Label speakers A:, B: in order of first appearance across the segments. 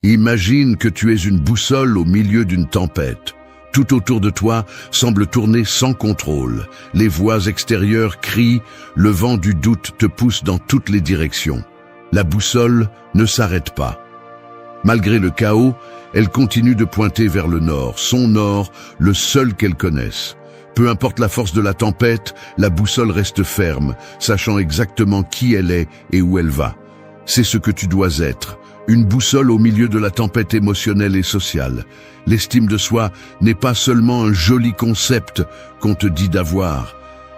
A: Imagine que tu es une boussole au milieu d'une tempête. Tout autour de toi semble tourner sans contrôle. Les voix extérieures crient, le vent du doute te pousse dans toutes les directions. La boussole ne s'arrête pas. Malgré le chaos, elle continue de pointer vers le nord, son nord, le seul qu'elle connaisse. Peu importe la force de la tempête, la boussole reste ferme, sachant exactement qui elle est et où elle va. C'est ce que tu dois être, une boussole au milieu de la tempête émotionnelle et sociale. L'estime de soi n'est pas seulement un joli concept qu'on te dit d'avoir,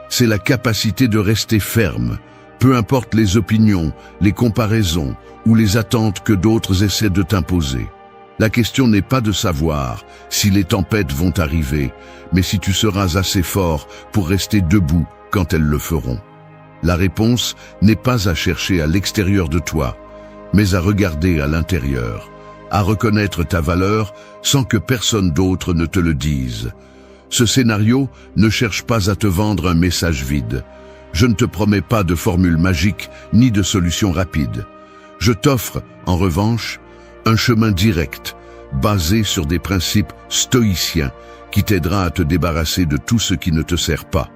A: c'est la capacité de rester ferme, peu importe les opinions, les comparaisons ou les attentes que d'autres essaient de t'imposer. La question n'est pas de savoir si les tempêtes vont arriver, mais si tu seras assez fort pour rester debout quand elles le feront. La réponse n'est pas à chercher à l'extérieur de toi, mais à regarder à l'intérieur, à reconnaître ta valeur sans que personne d'autre ne te le dise. Ce scénario ne cherche pas à te vendre un message vide. Je ne te promets pas de formule magique ni de solution rapide. Je t'offre, en revanche, un chemin direct, basé sur des principes stoïciens qui t'aidera à te débarrasser de tout ce qui ne te sert pas.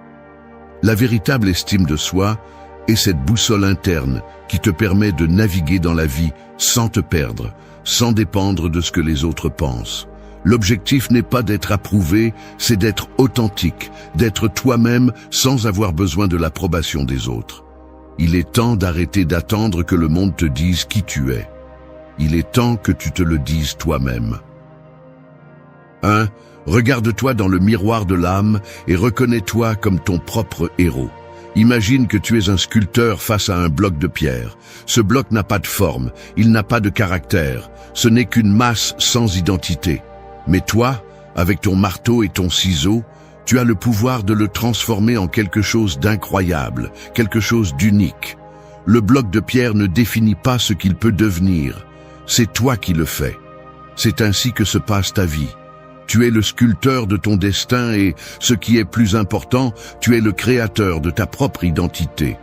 A: La véritable estime de soi est cette boussole interne qui te permet de naviguer dans la vie sans te perdre, sans dépendre de ce que les autres pensent. L'objectif n'est pas d'être approuvé, c'est d'être authentique, d'être toi-même sans avoir besoin de l'approbation des autres. Il est temps d'arrêter d'attendre que le monde te dise qui tu es. Il est temps que tu te le dises toi-même. 1. Regarde-toi dans le miroir de l'âme et reconnais-toi comme ton propre héros. Imagine que tu es un sculpteur face à un bloc de pierre. Ce bloc n'a pas de forme, il n'a pas de caractère, ce n'est qu'une masse sans identité. Mais toi, avec ton marteau et ton ciseau, tu as le pouvoir de le transformer en quelque chose d'incroyable, quelque chose d'unique. Le bloc de pierre ne définit pas ce qu'il peut devenir, c'est toi qui le fais. C'est ainsi que se passe ta vie. Tu es le sculpteur de ton destin et, ce qui est plus important, tu es le créateur de ta propre identité.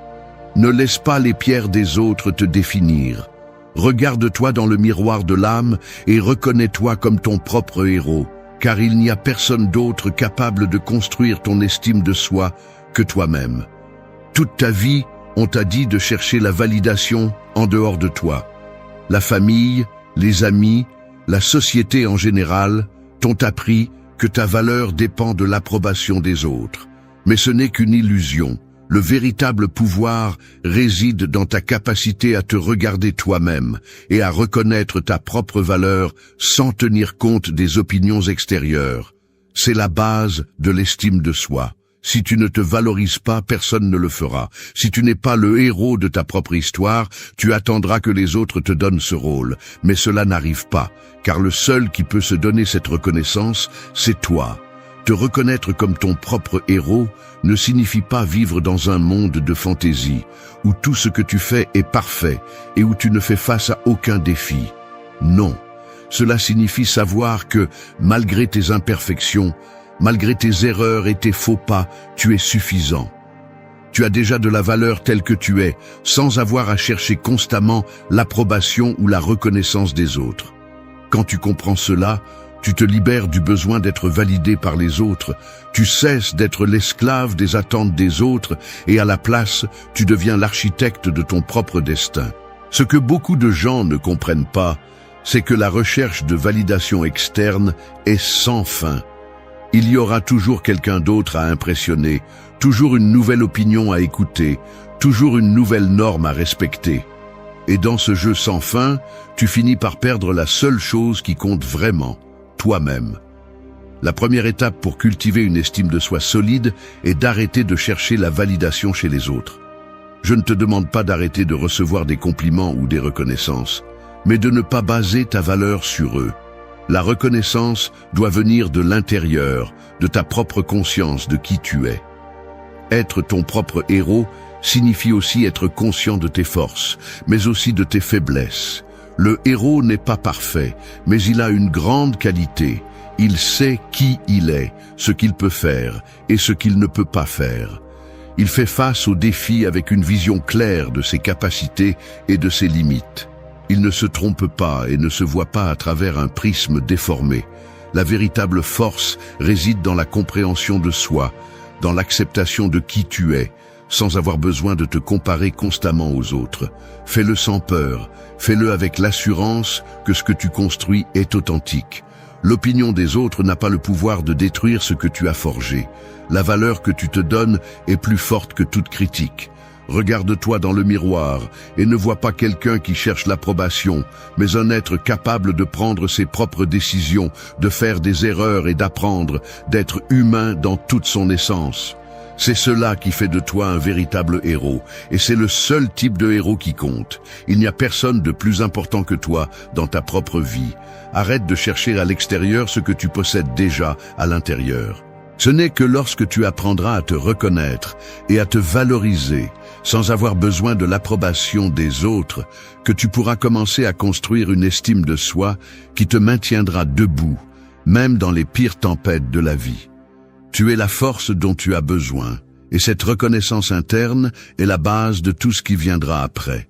A: Ne laisse pas les pierres des autres te définir. Regarde-toi dans le miroir de l'âme et reconnais-toi comme ton propre héros, car il n'y a personne d'autre capable de construire ton estime de soi que toi-même. Toute ta vie, on t'a dit de chercher la validation en dehors de toi. La famille, les amis, la société en général t'ont appris que ta valeur dépend de l'approbation des autres. Mais ce n'est qu'une illusion. Le véritable pouvoir réside dans ta capacité à te regarder toi-même et à reconnaître ta propre valeur sans tenir compte des opinions extérieures. C'est la base de l'estime de soi. Si tu ne te valorises pas, personne ne le fera. Si tu n'es pas le héros de ta propre histoire, tu attendras que les autres te donnent ce rôle. Mais cela n'arrive pas, car le seul qui peut se donner cette reconnaissance, c'est toi. Te reconnaître comme ton propre héros ne signifie pas vivre dans un monde de fantaisie, où tout ce que tu fais est parfait et où tu ne fais face à aucun défi. Non, cela signifie savoir que, malgré tes imperfections, malgré tes erreurs et tes faux pas, tu es suffisant. Tu as déjà de la valeur telle que tu es, sans avoir à chercher constamment l'approbation ou la reconnaissance des autres. Quand tu comprends cela, tu te libères du besoin d'être validé par les autres, tu cesses d'être l'esclave des attentes des autres et à la place, tu deviens l'architecte de ton propre destin. Ce que beaucoup de gens ne comprennent pas, c'est que la recherche de validation externe est sans fin. Il y aura toujours quelqu'un d'autre à impressionner, toujours une nouvelle opinion à écouter, toujours une nouvelle norme à respecter. Et dans ce jeu sans fin, tu finis par perdre la seule chose qui compte vraiment, toi-même. La première étape pour cultiver une estime de soi solide est d'arrêter de chercher la validation chez les autres. Je ne te demande pas d'arrêter de recevoir des compliments ou des reconnaissances, mais de ne pas baser ta valeur sur eux. La reconnaissance doit venir de l'intérieur, de ta propre conscience de qui tu es. Être ton propre héros signifie aussi être conscient de tes forces, mais aussi de tes faiblesses. Le héros n'est pas parfait, mais il a une grande qualité. Il sait qui il est, ce qu'il peut faire et ce qu'il ne peut pas faire. Il fait face aux défis avec une vision claire de ses capacités et de ses limites. Il ne se trompe pas et ne se voit pas à travers un prisme déformé. La véritable force réside dans la compréhension de soi, dans l'acceptation de qui tu es, sans avoir besoin de te comparer constamment aux autres. Fais-le sans peur, fais-le avec l'assurance que ce que tu construis est authentique. L'opinion des autres n'a pas le pouvoir de détruire ce que tu as forgé. La valeur que tu te donnes est plus forte que toute critique. Regarde-toi dans le miroir et ne vois pas quelqu'un qui cherche l'approbation, mais un être capable de prendre ses propres décisions, de faire des erreurs et d'apprendre, d'être humain dans toute son essence. C'est cela qui fait de toi un véritable héros, et c'est le seul type de héros qui compte. Il n'y a personne de plus important que toi dans ta propre vie. Arrête de chercher à l'extérieur ce que tu possèdes déjà à l'intérieur. Ce n'est que lorsque tu apprendras à te reconnaître et à te valoriser, sans avoir besoin de l'approbation des autres, que tu pourras commencer à construire une estime de soi qui te maintiendra debout, même dans les pires tempêtes de la vie. Tu es la force dont tu as besoin, et cette reconnaissance interne est la base de tout ce qui viendra après.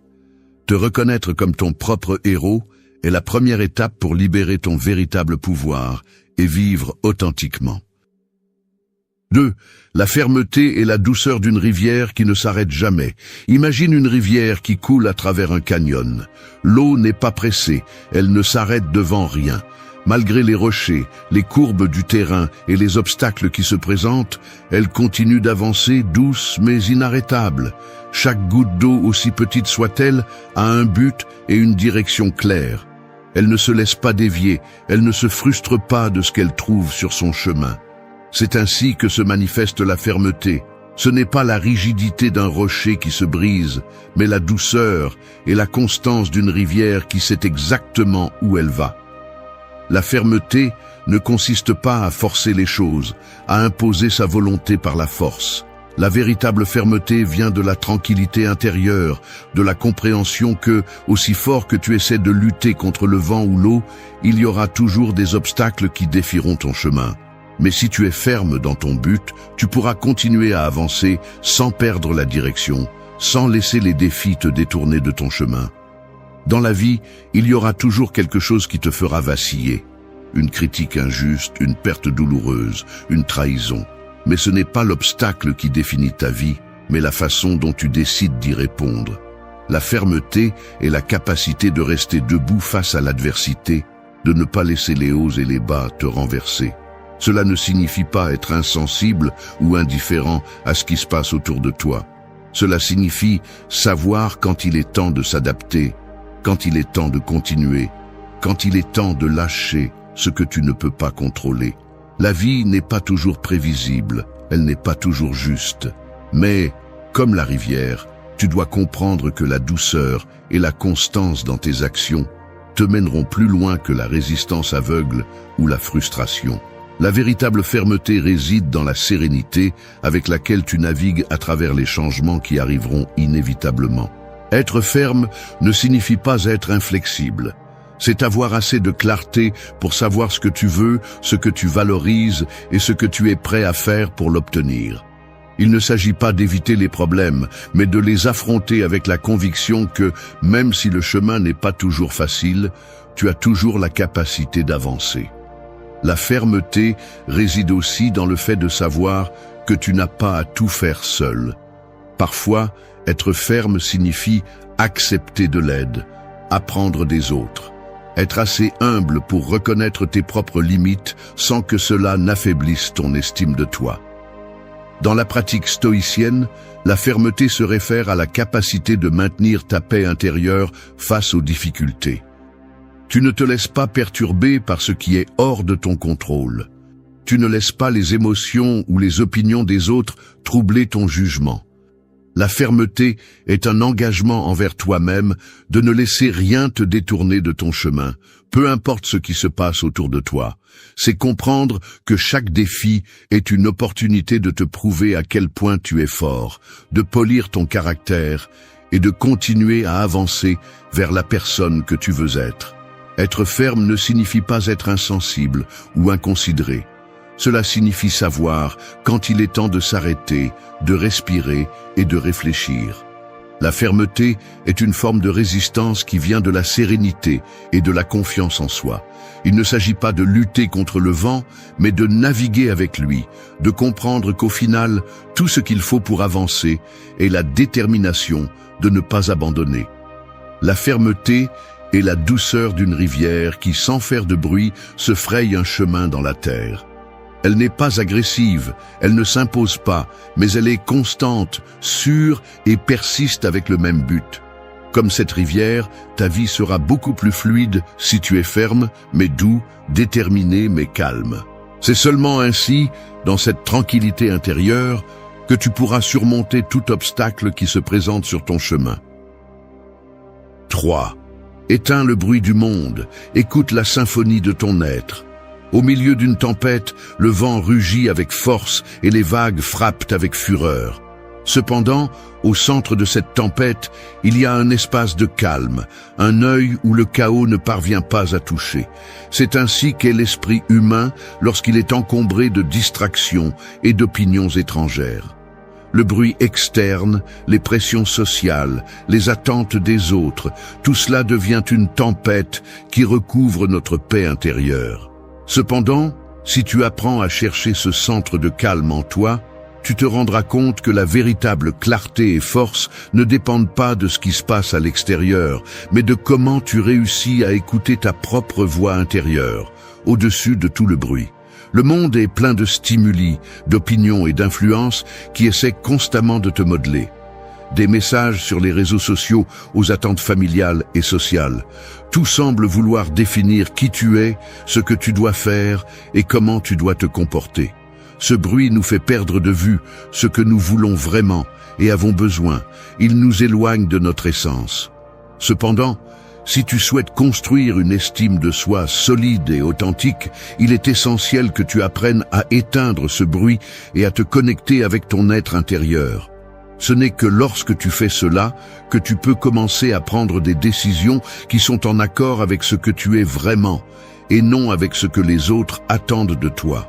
A: Te reconnaître comme ton propre héros est la première étape pour libérer ton véritable pouvoir et vivre authentiquement. 2. La fermeté et la douceur d'une rivière qui ne s'arrête jamais. Imagine une rivière qui coule à travers un canyon. L'eau n'est pas pressée, elle ne s'arrête devant rien. Malgré les rochers, les courbes du terrain et les obstacles qui se présentent, elle continue d'avancer douce mais inarrêtable. Chaque goutte d'eau, aussi petite soit-elle, a un but et une direction claire. Elle ne se laisse pas dévier, elle ne se frustre pas de ce qu'elle trouve sur son chemin. C'est ainsi que se manifeste la fermeté. Ce n'est pas la rigidité d'un rocher qui se brise, mais la douceur et la constance d'une rivière qui sait exactement où elle va. La fermeté ne consiste pas à forcer les choses, à imposer sa volonté par la force. La véritable fermeté vient de la tranquillité intérieure, de la compréhension que, aussi fort que tu essaies de lutter contre le vent ou l'eau, il y aura toujours des obstacles qui défieront ton chemin. Mais si tu es ferme dans ton but, tu pourras continuer à avancer sans perdre la direction, sans laisser les défis te détourner de ton chemin. Dans la vie, il y aura toujours quelque chose qui te fera vaciller. Une critique injuste, une perte douloureuse, une trahison. Mais ce n'est pas l'obstacle qui définit ta vie, mais la façon dont tu décides d'y répondre. La fermeté est la capacité de rester debout face à l'adversité, de ne pas laisser les hauts et les bas te renverser. Cela ne signifie pas être insensible ou indifférent à ce qui se passe autour de toi. Cela signifie savoir quand il est temps de s'adapter, quand il est temps de continuer, quand il est temps de lâcher ce que tu ne peux pas contrôler. La vie n'est pas toujours prévisible, elle n'est pas toujours juste. Mais, comme la rivière, tu dois comprendre que la douceur et la constance dans tes actions te mèneront plus loin que la résistance aveugle ou la frustration. La véritable fermeté réside dans la sérénité avec laquelle tu navigues à travers les changements qui arriveront inévitablement. Être ferme ne signifie pas être inflexible. C'est avoir assez de clarté pour savoir ce que tu veux, ce que tu valorises et ce que tu es prêt à faire pour l'obtenir. Il ne s'agit pas d'éviter les problèmes, mais de les affronter avec la conviction que, même si le chemin n'est pas toujours facile, tu as toujours la capacité d'avancer. La fermeté réside aussi dans le fait de savoir que tu n'as pas à tout faire seul. Parfois, être ferme signifie accepter de l'aide, apprendre des autres, être assez humble pour reconnaître tes propres limites sans que cela n'affaiblisse ton estime de toi. Dans la pratique stoïcienne, la fermeté se réfère à la capacité de maintenir ta paix intérieure face aux difficultés. Tu ne te laisses pas perturber par ce qui est hors de ton contrôle. Tu ne laisses pas les émotions ou les opinions des autres troubler ton jugement. La fermeté est un engagement envers toi-même de ne laisser rien te détourner de ton chemin, peu importe ce qui se passe autour de toi. C'est comprendre que chaque défi est une opportunité de te prouver à quel point tu es fort, de polir ton caractère et de continuer à avancer vers la personne que tu veux être. Être ferme ne signifie pas être insensible ou inconsidéré. Cela signifie savoir quand il est temps de s'arrêter, de respirer et de réfléchir. La fermeté est une forme de résistance qui vient de la sérénité et de la confiance en soi. Il ne s'agit pas de lutter contre le vent, mais de naviguer avec lui, de comprendre qu'au final, tout ce qu'il faut pour avancer est la détermination de ne pas abandonner. La fermeté est la douceur d'une rivière qui, sans faire de bruit, se fraye un chemin dans la terre. Elle n'est pas agressive, elle ne s'impose pas, mais elle est constante, sûre et persiste avec le même but. Comme cette rivière, ta vie sera beaucoup plus fluide si tu es ferme, mais doux, déterminé, mais calme. C'est seulement ainsi, dans cette tranquillité intérieure, que tu pourras surmonter tout obstacle qui se présente sur ton chemin. 3. Éteins le bruit du monde, écoute la symphonie de ton être. Au milieu d'une tempête, le vent rugit avec force et les vagues frappent avec fureur. Cependant, au centre de cette tempête, il y a un espace de calme, un œil où le chaos ne parvient pas à toucher. C'est ainsi qu'est l'esprit humain lorsqu'il est encombré de distractions et d'opinions étrangères. Le bruit externe, les pressions sociales, les attentes des autres, tout cela devient une tempête qui recouvre notre paix intérieure. Cependant, si tu apprends à chercher ce centre de calme en toi, tu te rendras compte que la véritable clarté et force ne dépendent pas de ce qui se passe à l'extérieur, mais de comment tu réussis à écouter ta propre voix intérieure, au-dessus de tout le bruit. Le monde est plein de stimuli, d'opinions et d'influences qui essaient constamment de te modeler. Des messages sur les réseaux sociaux aux attentes familiales et sociales. Tout semble vouloir définir qui tu es, ce que tu dois faire et comment tu dois te comporter. Ce bruit nous fait perdre de vue ce que nous voulons vraiment et avons besoin. Il nous éloigne de notre essence. Cependant, si tu souhaites construire une estime de soi solide et authentique, il est essentiel que tu apprennes à éteindre ce bruit et à te connecter avec ton être intérieur. Ce n'est que lorsque tu fais cela que tu peux commencer à prendre des décisions qui sont en accord avec ce que tu es vraiment et non avec ce que les autres attendent de toi.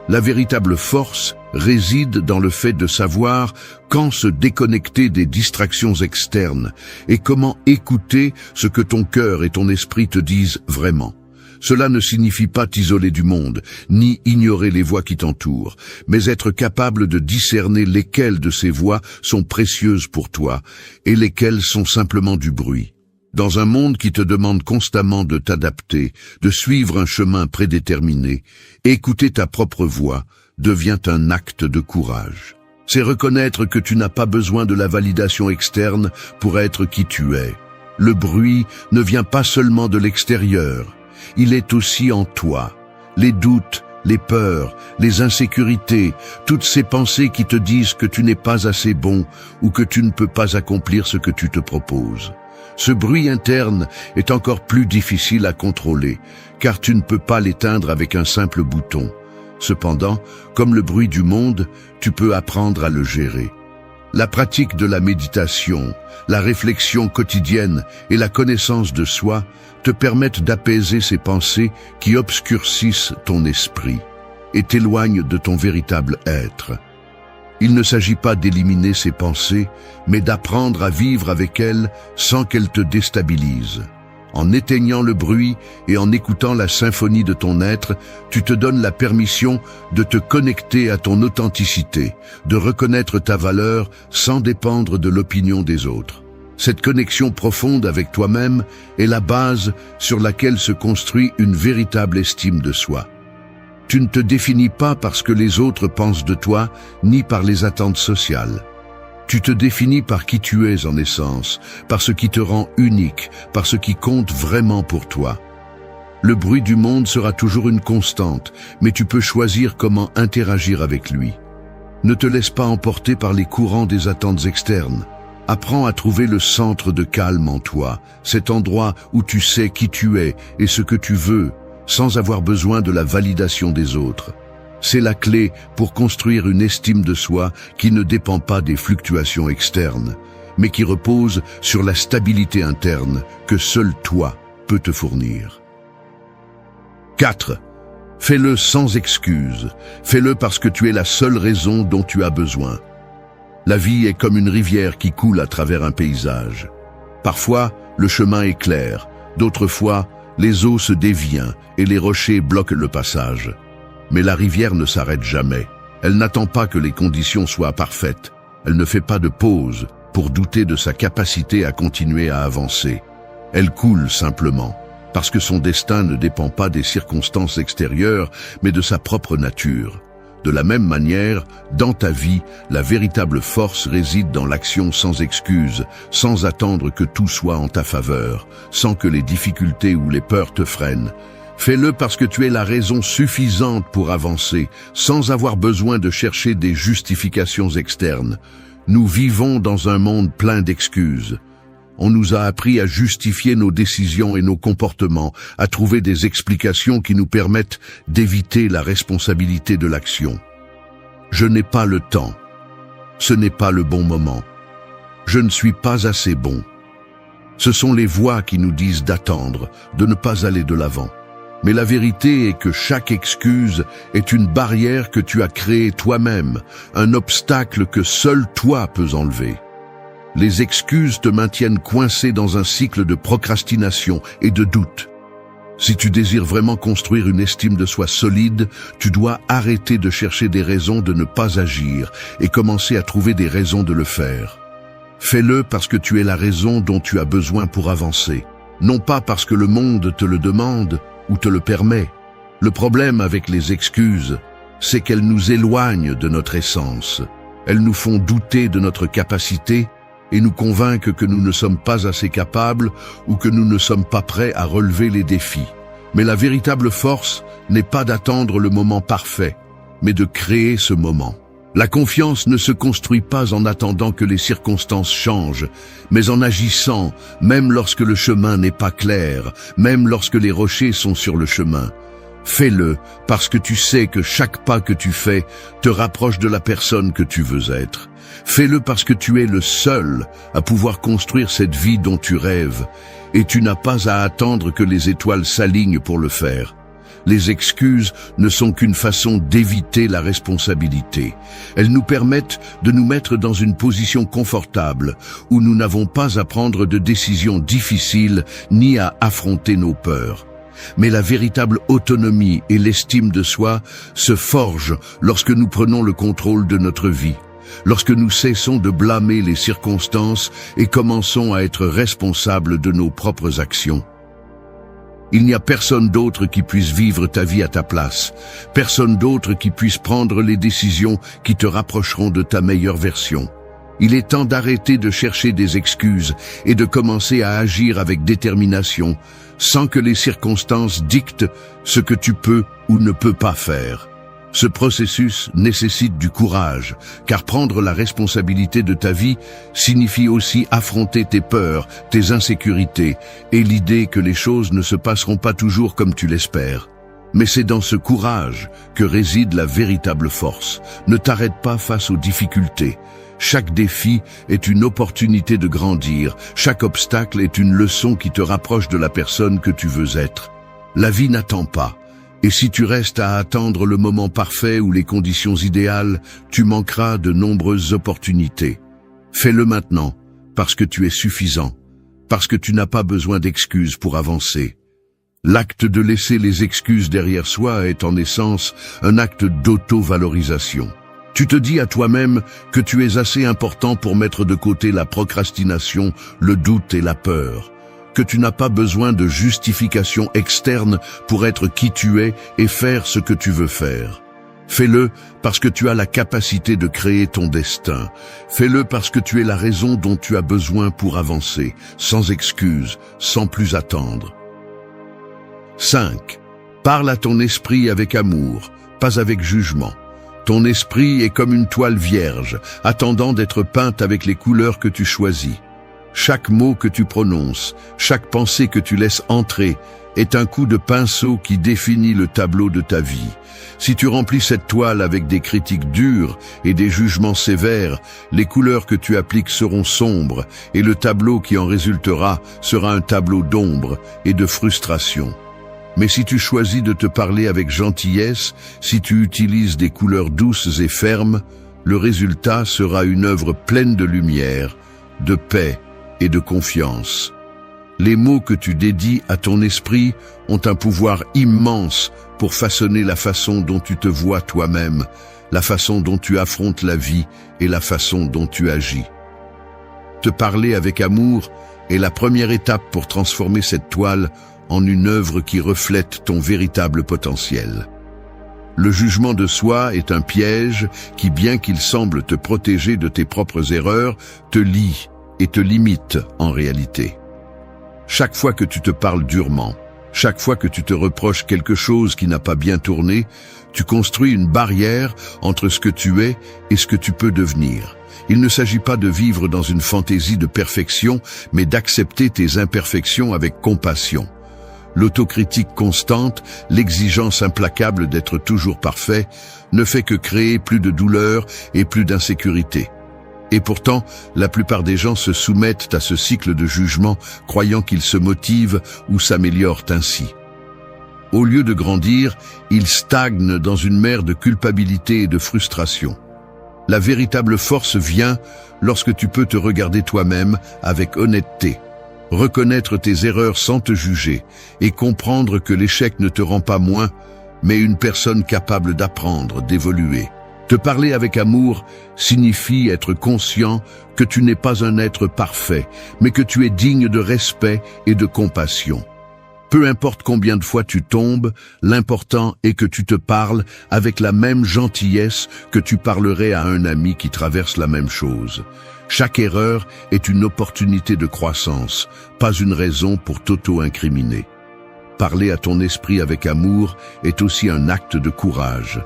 A: La véritable force réside dans le fait de savoir quand se déconnecter des distractions externes et comment écouter ce que ton cœur et ton esprit te disent vraiment. Cela ne signifie pas t'isoler du monde, ni ignorer les voix qui t'entourent, mais être capable de discerner lesquelles de ces voix sont précieuses pour toi et lesquelles sont simplement du bruit. Dans un monde qui te demande constamment de t'adapter, de suivre un chemin prédéterminé, écouter ta propre voix devient un acte de courage. C'est reconnaître que tu n'as pas besoin de la validation externe pour être qui tu es. Le bruit ne vient pas seulement de l'extérieur, il est aussi en toi. Les doutes, les peurs, les insécurités, toutes ces pensées qui te disent que tu n'es pas assez bon ou que tu ne peux pas accomplir ce que tu te proposes. Ce bruit interne est encore plus difficile à contrôler, car tu ne peux pas l'éteindre avec un simple bouton. Cependant, comme le bruit du monde, tu peux apprendre à le gérer. La pratique de la méditation, la réflexion quotidienne et la connaissance de soi te permettent d'apaiser ces pensées qui obscurcissent ton esprit et t'éloignent de ton véritable être. Il ne s'agit pas d'éliminer ces pensées, mais d'apprendre à vivre avec elles sans qu'elles te déstabilisent. En éteignant le bruit et en écoutant la symphonie de ton être, tu te donnes la permission de te connecter à ton authenticité, de reconnaître ta valeur sans dépendre de l'opinion des autres. Cette connexion profonde avec toi-même est la base sur laquelle se construit une véritable estime de soi. Tu ne te définis pas par ce que les autres pensent de toi, ni par les attentes sociales. Tu te définis par qui tu es en essence, par ce qui te rend unique, par ce qui compte vraiment pour toi. Le bruit du monde sera toujours une constante, mais tu peux choisir comment interagir avec lui. Ne te laisse pas emporter par les courants des attentes externes. Apprends à trouver le centre de calme en toi, cet endroit où tu sais qui tu es et ce que tu veux, sans avoir besoin de la validation des autres. C'est la clé pour construire une estime de soi qui ne dépend pas des fluctuations externes, mais qui repose sur la stabilité interne que seul toi peux te fournir. 4. Fais-le sans excuse. Fais-le parce que tu es la seule raison dont tu as besoin. La vie est comme une rivière qui coule à travers un paysage. Parfois, le chemin est clair, d'autres fois, les eaux se dévient et les rochers bloquent le passage. Mais la rivière ne s'arrête jamais. Elle n'attend pas que les conditions soient parfaites. Elle ne fait pas de pause pour douter de sa capacité à continuer à avancer. Elle coule simplement, parce que son destin ne dépend pas des circonstances extérieures, mais de sa propre nature. De la même manière, dans ta vie, la véritable force réside dans l'action sans excuse, sans attendre que tout soit en ta faveur, sans que les difficultés ou les peurs te freinent. Fais-le parce que tu es la raison suffisante pour avancer, sans avoir besoin de chercher des justifications externes. Nous vivons dans un monde plein d'excuses. On nous a appris à justifier nos décisions et nos comportements, à trouver des explications qui nous permettent d'éviter la responsabilité de l'action. Je n'ai pas le temps. Ce n'est pas le bon moment. Je ne suis pas assez bon. Ce sont les voix qui nous disent d'attendre, de ne pas aller de l'avant. Mais la vérité est que chaque excuse est une barrière que tu as créée toi-même, un obstacle que seul toi peux enlever. Les excuses te maintiennent coincé dans un cycle de procrastination et de doute. Si tu désires vraiment construire une estime de soi solide, tu dois arrêter de chercher des raisons de ne pas agir et commencer à trouver des raisons de le faire. Fais-le parce que tu es la raison dont tu as besoin pour avancer, non pas parce que le monde te le demande ou te le permet. Le problème avec les excuses, c'est qu'elles nous éloignent de notre essence. Elles nous font douter de notre capacité et nous convainquent que nous ne sommes pas assez capables ou que nous ne sommes pas prêts à relever les défis. Mais la véritable force n'est pas d'attendre le moment parfait, mais de créer ce moment. La confiance ne se construit pas en attendant que les circonstances changent, mais en agissant, même lorsque le chemin n'est pas clair, même lorsque les rochers sont sur le chemin. Fais-le parce que tu sais que chaque pas que tu fais te rapproche de la personne que tu veux être. Fais-le parce que tu es le seul à pouvoir construire cette vie dont tu rêves, et tu n'as pas à attendre que les étoiles s'alignent pour le faire. Les excuses ne sont qu'une façon d'éviter la responsabilité. Elles nous permettent de nous mettre dans une position confortable où nous n'avons pas à prendre de décisions difficiles ni à affronter nos peurs. Mais la véritable autonomie et l'estime de soi se forgent lorsque nous prenons le contrôle de notre vie, lorsque nous cessons de blâmer les circonstances et commençons à être responsables de nos propres actions. Il n'y a personne d'autre qui puisse vivre ta vie à ta place, personne d'autre qui puisse prendre les décisions qui te rapprocheront de ta meilleure version. Il est temps d'arrêter de chercher des excuses et de commencer à agir avec détermination, sans que les circonstances dictent ce que tu peux ou ne peux pas faire. Ce processus nécessite du courage, car prendre la responsabilité de ta vie signifie aussi affronter tes peurs, tes insécurités et l'idée que les choses ne se passeront pas toujours comme tu l'espères. Mais c'est dans ce courage que réside la véritable force. Ne t'arrête pas face aux difficultés. Chaque défi est une opportunité de grandir. Chaque obstacle est une leçon qui te rapproche de la personne que tu veux être. La vie n'attend pas. Et si tu restes à attendre le moment parfait ou les conditions idéales, tu manqueras de nombreuses opportunités. Fais-le maintenant, parce que tu es suffisant, parce que tu n'as pas besoin d'excuses pour avancer. L'acte de laisser les excuses derrière soi est en essence un acte d'auto-valorisation. Tu te dis à toi-même que tu es assez important pour mettre de côté la procrastination, le doute et la peur, que tu n'as pas besoin de justification externe pour être qui tu es et faire ce que tu veux faire. Fais-le parce que tu as la capacité de créer ton destin. Fais-le parce que tu es la raison dont tu as besoin pour avancer, sans excuse, sans plus attendre. 5. Parle à ton esprit avec amour, pas avec jugement. Ton esprit est comme une toile vierge, attendant d'être peinte avec les couleurs que tu choisis. Chaque mot que tu prononces, chaque pensée que tu laisses entrer, est un coup de pinceau qui définit le tableau de ta vie. Si tu remplis cette toile avec des critiques dures et des jugements sévères, les couleurs que tu appliques seront sombres et le tableau qui en résultera sera un tableau d'ombre et de frustration. Mais si tu choisis de te parler avec gentillesse, si tu utilises des couleurs douces et fermes, Le résultat sera une œuvre pleine de lumière, de paix et de confiance. Les mots que tu dédies à ton esprit ont un pouvoir immense pour façonner la façon dont tu te vois toi-même, la façon dont tu affrontes la vie et la façon dont tu agis. Te parler avec amour est la première étape pour transformer cette toile en une œuvre qui reflète ton véritable potentiel. Le jugement de soi est un piège qui, bien qu'il semble te protéger de tes propres erreurs, te lie et te limite en réalité. Chaque fois que tu te parles durement, chaque fois que tu te reproches quelque chose qui n'a pas bien tourné, tu construis une barrière entre ce que tu es et ce que tu peux devenir. Il ne s'agit pas de vivre dans une fantaisie de perfection, mais d'accepter tes imperfections avec compassion. L'autocritique constante, l'exigence implacable d'être toujours parfait, ne fait que créer plus de douleur et plus d'insécurité. Et pourtant, la plupart des gens se soumettent à ce cycle de jugement, croyant qu'ils se motivent ou s'améliorent ainsi. Au lieu de grandir, ils stagnent dans une mer de culpabilité et de frustration. La véritable force vient lorsque tu peux te regarder toi-même avec honnêteté, reconnaître tes erreurs sans te juger et comprendre que l'échec ne te rend pas moins, mais une personne capable d'apprendre, d'évoluer. Te parler avec amour signifie être conscient que tu n'es pas un être parfait, mais que tu es digne de respect et de compassion. Peu importe combien de fois tu tombes, l'important est que tu te parles avec la même gentillesse que tu parlerais à un ami qui traverse la même chose. Chaque erreur est une opportunité de croissance, pas une raison pour t'auto-incriminer. Parler à ton esprit avec amour est aussi un acte de courage.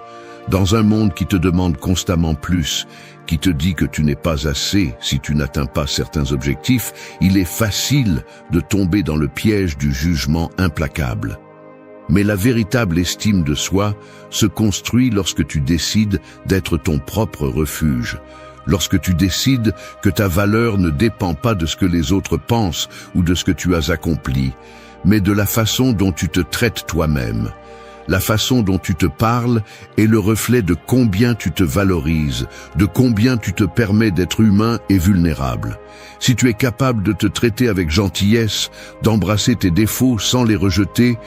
A: Dans un monde qui te demande constamment plus, qui te dit que tu n'es pas assez si tu n'atteins pas certains objectifs, il est facile de tomber dans le piège du jugement implacable. Mais la véritable estime de soi se construit lorsque tu décides d'être ton propre refuge, lorsque tu décides que ta valeur ne dépend pas de ce que les autres pensent ou de ce que tu as accompli, mais de la façon dont tu te traites toi-même. La façon dont tu te parles est le reflet de combien tu te valorises, de combien tu te permets d'être humain et vulnérable. Si tu es capable de te traiter avec gentillesse, d'embrasser tes défauts sans les rejeter,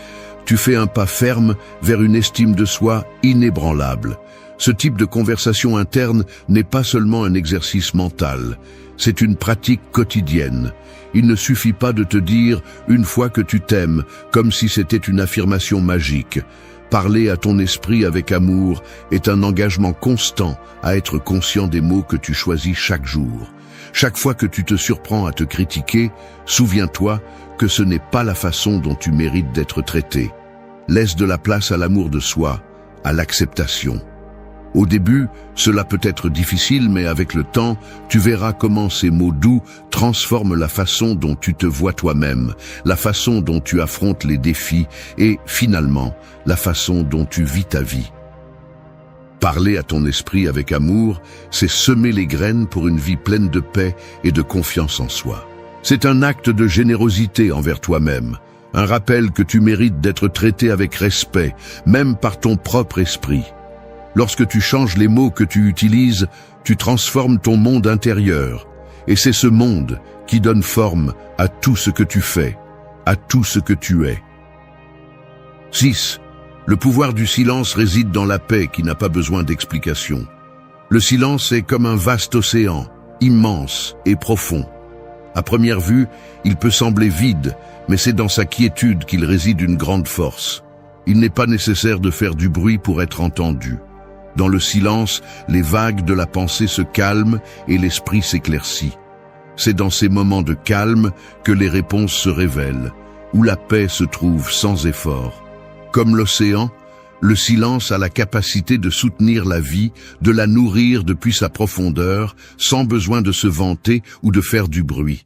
A: tu fais un pas ferme vers une estime de soi inébranlable. Ce type de conversation interne n'est pas seulement un exercice mental, c'est une pratique quotidienne. Il ne suffit pas de te dire une fois que tu t'aimes, comme si c'était une affirmation magique. Parler à ton esprit avec amour est un engagement constant à être conscient des mots que tu choisis chaque jour. Chaque fois que tu te surprends à te critiquer, souviens-toi que ce n'est pas la façon dont tu mérites d'être traité. Laisse de la place à l'amour de soi, à l'acceptation. Au début, cela peut être difficile, mais avec le temps, tu verras comment ces mots doux transforment la façon dont tu te vois toi-même, la façon dont tu affrontes les défis et, finalement, la façon dont tu vis ta vie. Parler à ton esprit avec amour, c'est semer les graines pour une vie pleine de paix et de confiance en soi. C'est un acte de générosité envers toi-même, un rappel que tu mérites d'être traité avec respect, même par ton propre esprit. Lorsque tu changes les mots que tu utilises, tu transformes ton monde intérieur. Et c'est ce monde qui donne forme à tout ce que tu fais, à tout ce que tu es. 6. Le pouvoir du silence réside dans la paix qui n'a pas besoin d'explication. Le silence est comme un vaste océan, immense et profond. À première vue, il peut sembler vide, mais c'est dans sa quiétude qu'il réside une grande force. Il n'est pas nécessaire de faire du bruit pour être entendu. Dans le silence, les vagues de la pensée se calment et l'esprit s'éclaircit. C'est dans ces moments de calme que les réponses se révèlent, où la paix se trouve sans effort. Comme l'océan, le silence a la capacité de soutenir la vie, de la nourrir depuis sa profondeur, sans besoin de se vanter ou de faire du bruit.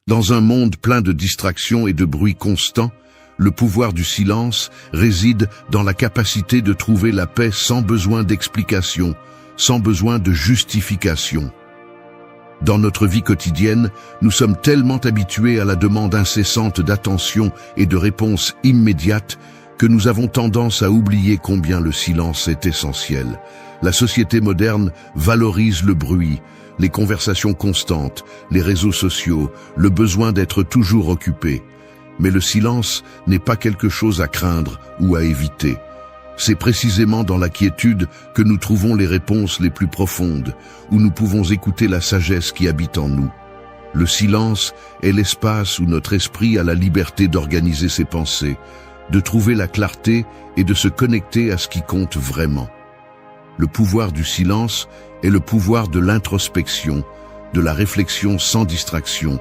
A: Dans un monde plein de distractions et de bruit constant, le pouvoir du silence réside dans la capacité de trouver la paix sans besoin d'explication, sans besoin de justification. Dans notre vie quotidienne, nous sommes tellement habitués à la demande incessante d'attention et de réponses immédiates que nous avons tendance à oublier combien le silence est essentiel. La société moderne valorise le bruit, les conversations constantes, les réseaux sociaux, le besoin d'être toujours occupé. Mais le silence n'est pas quelque chose à craindre ou à éviter. C'est précisément dans la quiétude que nous trouvons les réponses les plus profondes, où nous pouvons écouter la sagesse qui habite en nous. Le silence est l'espace où notre esprit a la liberté d'organiser ses pensées, de trouver la clarté et de se connecter à ce qui compte vraiment. Le pouvoir du silence est le pouvoir de l'introspection, de la réflexion sans distraction,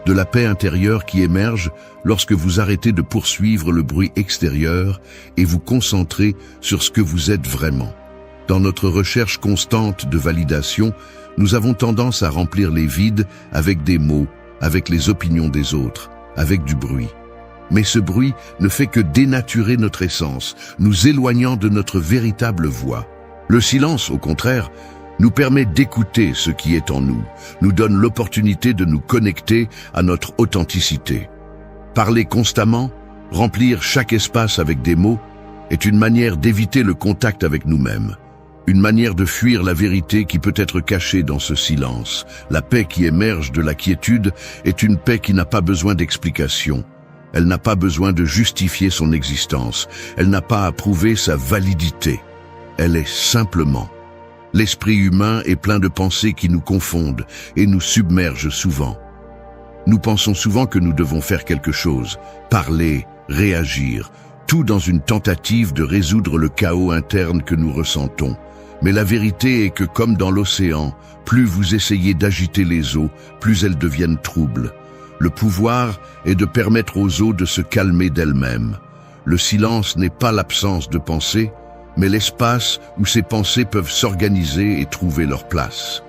A: de la paix intérieure qui émerge lorsque vous arrêtez de poursuivre le bruit extérieur et vous concentrez sur ce que vous êtes vraiment. Dans notre recherche constante de validation, nous avons tendance à remplir les vides avec des mots, avec les opinions des autres, avec du bruit. Mais ce bruit ne fait que dénaturer notre essence, nous éloignant de notre véritable voix. Le silence, au contraire, nous permet d'écouter ce qui est en nous, nous donne l'opportunité de nous connecter à notre authenticité. Parler constamment, remplir chaque espace avec des mots, est une manière d'éviter le contact avec nous-mêmes, une manière de fuir la vérité qui peut être cachée dans ce silence. La paix qui émerge de la quiétude est une paix qui n'a pas besoin d'explication. Elle n'a pas besoin de justifier son existence. Elle n'a pas à prouver sa validité. Elle est simplement. L'esprit humain est plein de pensées qui nous confondent et nous submergent souvent. Nous pensons souvent que nous devons faire quelque chose, parler, réagir, tout dans une tentative de résoudre le chaos interne que nous ressentons. Mais la vérité est que comme dans l'océan, plus vous essayez d'agiter les eaux, plus elles deviennent troubles. Le pouvoir est de permettre aux eaux de se calmer d'elles-mêmes. Le silence n'est pas l'absence de pensée, mais l'espace où ces pensées peuvent s'organiser et trouver leur place.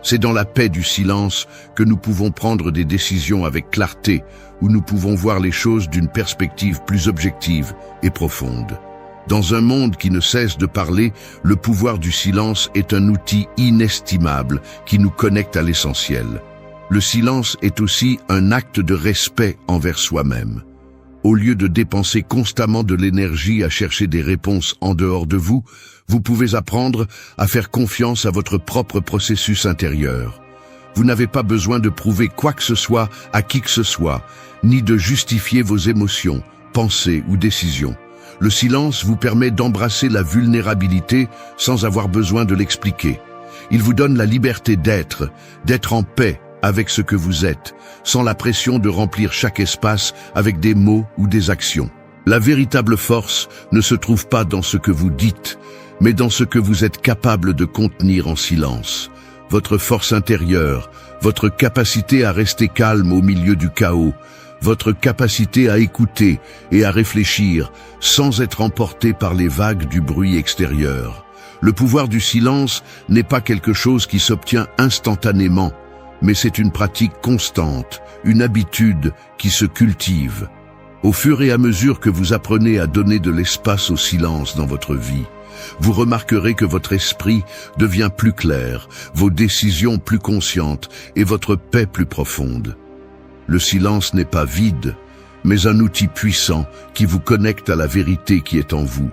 A: C'est dans la paix du silence que nous pouvons prendre des décisions avec clarté, où nous pouvons voir les choses d'une perspective plus objective et profonde. Dans un monde qui ne cesse de parler, le pouvoir du silence est un outil inestimable qui nous connecte à l'essentiel. Le silence est aussi un acte de respect envers soi-même. Au lieu de dépenser constamment de l'énergie à chercher des réponses en dehors de vous, vous pouvez apprendre à faire confiance à votre propre processus intérieur. Vous n'avez pas besoin de prouver quoi que ce soit à qui que ce soit, ni de justifier vos émotions, pensées ou décisions. Le silence vous permet d'embrasser la vulnérabilité sans avoir besoin de l'expliquer. Il vous donne la liberté d'être en paix avec ce que vous êtes, sans la pression de remplir chaque espace avec des mots ou des actions. La véritable force ne se trouve pas dans ce que vous dites, mais dans ce que vous êtes capable de contenir en silence. Votre force intérieure, votre capacité à rester calme au milieu du chaos, votre capacité à écouter et à réfléchir sans être emporté par les vagues du bruit extérieur. Le pouvoir du silence n'est pas quelque chose qui s'obtient instantanément, mais c'est une pratique constante, une habitude qui se cultive. Au fur et à mesure que vous apprenez à donner de l'espace au silence dans votre vie, vous remarquerez que votre esprit devient plus clair, vos décisions plus conscientes et votre paix plus profonde. Le silence n'est pas vide, mais un outil puissant qui vous connecte à la vérité qui est en vous.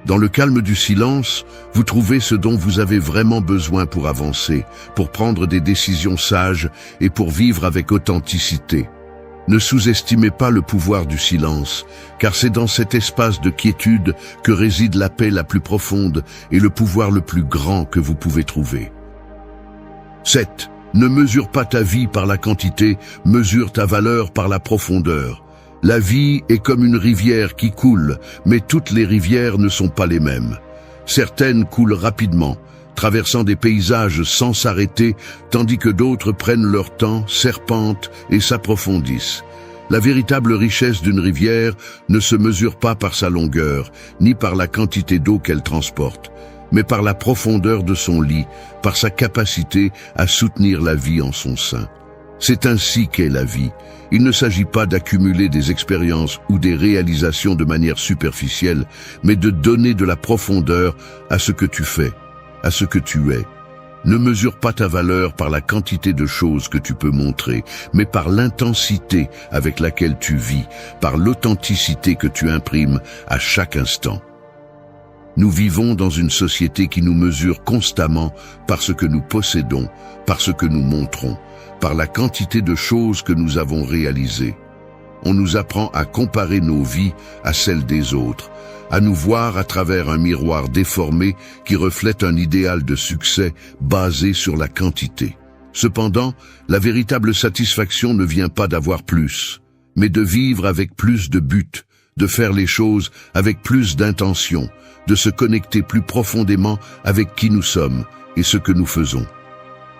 A: Dans le calme du silence, vous trouvez ce dont vous avez vraiment besoin pour avancer, pour prendre des décisions sages et pour vivre avec authenticité. Ne sous-estimez pas le pouvoir du silence, car c'est dans cet espace de quiétude que réside la paix la plus profonde et le pouvoir le plus grand que vous pouvez trouver. 7. Ne mesure pas ta vie par la quantité, mesure ta valeur par la profondeur. La vie est comme une rivière qui coule, mais toutes les rivières ne sont pas les mêmes. Certaines coulent rapidement, traversant des paysages sans s'arrêter, tandis que d'autres prennent leur temps, serpentent et s'approfondissent. La véritable richesse d'une rivière ne se mesure pas par sa longueur, ni par la quantité d'eau qu'elle transporte, mais par la profondeur de son lit, par sa capacité à soutenir la vie en son sein. C'est ainsi qu'est la vie. Il ne s'agit pas d'accumuler des expériences ou des réalisations de manière superficielle, mais de donner de la profondeur à ce que tu fais, à ce que tu es. Ne mesure pas ta valeur par la quantité de choses que tu peux montrer, mais par l'intensité avec laquelle tu vis, par l'authenticité que tu imprimes à chaque instant. Nous vivons dans une société qui nous mesure constamment par ce que nous possédons, par ce que nous montrons, par la quantité de choses que nous avons réalisées. On nous apprend à comparer nos vies à celles des autres, à nous voir à travers un miroir déformé qui reflète un idéal de succès basé sur la quantité. Cependant, la véritable satisfaction ne vient pas d'avoir plus, mais de vivre avec plus de but, de faire les choses avec plus d'intention, de se connecter plus profondément avec qui nous sommes et ce que nous faisons.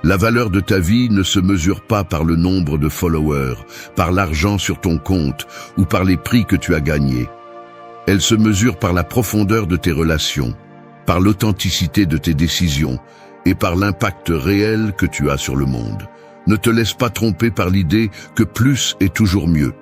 A: La valeur de ta vie ne se mesure pas par le nombre de followers, par l'argent sur ton compte ou par les prix que tu as gagnés. Elle se mesure par la profondeur de tes relations, par l'authenticité de tes décisions et par l'impact réel que tu as sur le monde. Ne te laisse pas tromper par l'idée que plus est toujours mieux.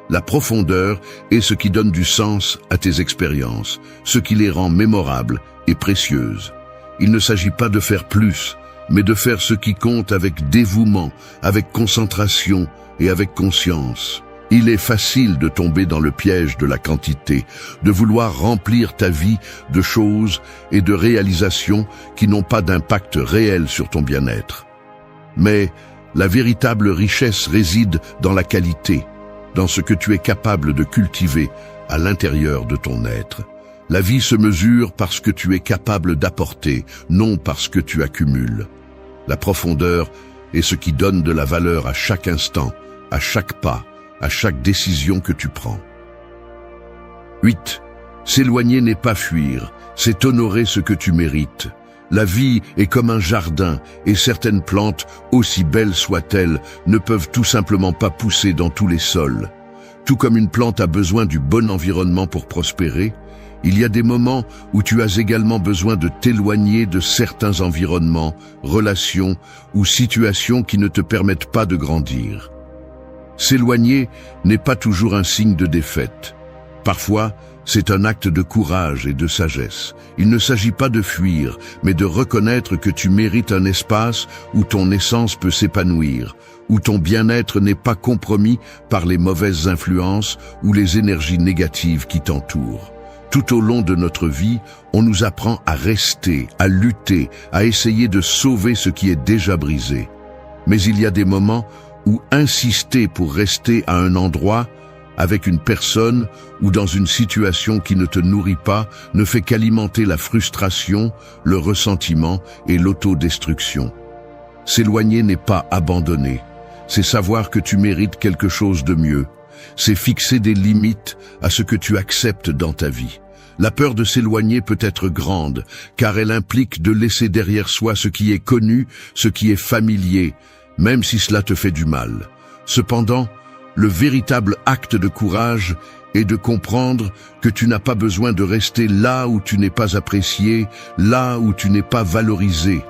A: La profondeur est ce qui donne du sens à tes expériences, ce qui les rend mémorables et précieuses. Il ne s'agit pas de faire plus, mais de faire ce qui compte avec dévouement, avec concentration et avec conscience. Il est facile de tomber dans le piège de la quantité, de vouloir remplir ta vie de choses et de réalisations qui n'ont pas d'impact réel sur ton bien-être. Mais la véritable richesse réside dans la qualité, dans ce que tu es capable de cultiver à l'intérieur de ton être. La vie se mesure par ce que tu es capable d'apporter, non par ce que tu accumules. La profondeur est ce qui donne de la valeur à chaque instant, à chaque pas, à chaque décision que tu prends. 8. S'éloigner n'est pas fuir, c'est honorer ce que tu mérites. La vie est comme un jardin et certaines plantes, aussi belles soient-elles, ne peuvent tout simplement pas pousser dans tous les sols. Tout comme une plante a besoin du bon environnement pour prospérer, il y a des moments où tu as également besoin de t'éloigner de certains environnements, relations ou situations qui ne te permettent pas de grandir. S'éloigner n'est pas toujours un signe de défaite. Parfois, c'est un acte de courage et de sagesse. Il ne s'agit pas de fuir, mais de reconnaître que tu mérites un espace où ton essence peut s'épanouir, où ton bien-être n'est pas compromis par les mauvaises influences ou les énergies négatives qui t'entourent. Tout au long de notre vie, on nous apprend à rester, à lutter, à essayer de sauver ce qui est déjà brisé. Mais il y a des moments où insister pour rester à un endroit, avec une personne ou dans une situation qui ne te nourrit pas, ne fait qu'alimenter la frustration, le ressentiment et l'autodestruction. S'éloigner n'est pas abandonner, c'est savoir que tu mérites quelque chose de mieux. C'est fixer des limites à ce que tu acceptes dans ta vie. La peur de s'éloigner peut être grande, car elle implique de laisser derrière soi ce qui est connu, ce qui est familier, même si cela te fait du mal. Cependant, le véritable acte de courage est de comprendre que tu n'as pas besoin de rester là où tu n'es pas apprécié, là où tu n'es pas valorisé.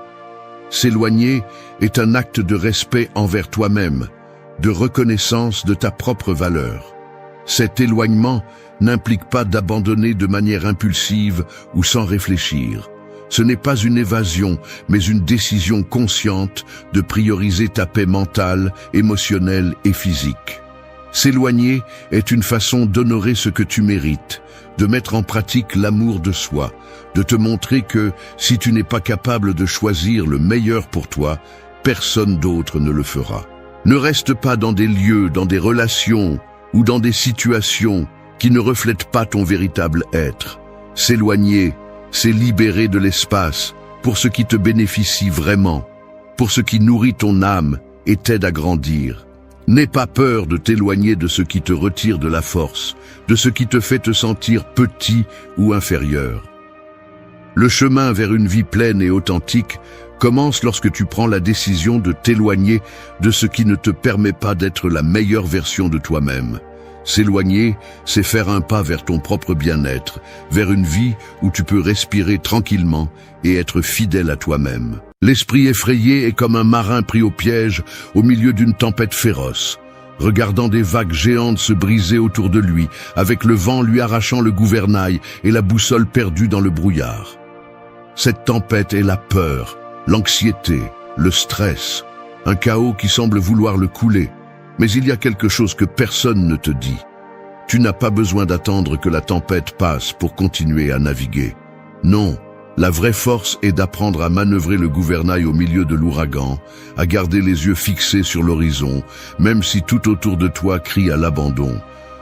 A: S'éloigner est un acte de respect envers toi-même, de reconnaissance de ta propre valeur. Cet éloignement n'implique pas d'abandonner de manière impulsive ou sans réfléchir. Ce n'est pas une évasion, mais une décision consciente de prioriser ta paix mentale, émotionnelle et physique. S'éloigner est une façon d'honorer ce que tu mérites, de mettre en pratique l'amour de soi, de te montrer que si tu n'es pas capable de choisir le meilleur pour toi, personne d'autre ne le fera. Ne reste pas dans des lieux, dans des relations ou dans des situations qui ne reflètent pas ton véritable être. S'éloigner, c'est libérer de l'espace pour ce qui te bénéficie vraiment, pour ce qui nourrit ton âme et t'aide à grandir. N'aie pas peur de t'éloigner de ce qui te retire de la force, de ce qui te fait te sentir petit ou inférieur. Le chemin vers une vie pleine et authentique commence lorsque tu prends la décision de t'éloigner de ce qui ne te permet pas d'être la meilleure version de toi-même. S'éloigner, c'est faire un pas vers ton propre bien-être, vers une vie où tu peux respirer tranquillement et être fidèle à toi-même. L'esprit effrayé est comme un marin pris au piège au milieu d'une tempête féroce, regardant des vagues géantes se briser autour de lui, avec le vent lui arrachant le gouvernail et la boussole perdue dans le brouillard. Cette tempête est la peur, l'anxiété, le stress, un chaos qui semble vouloir le couler. Mais il y a quelque chose que personne ne te dit. Tu n'as pas besoin d'attendre que la tempête passe pour continuer à naviguer. Non, la vraie force est d'apprendre à manœuvrer le gouvernail au milieu de l'ouragan, à garder les yeux fixés sur l'horizon, même si tout autour de toi crie à l'abandon.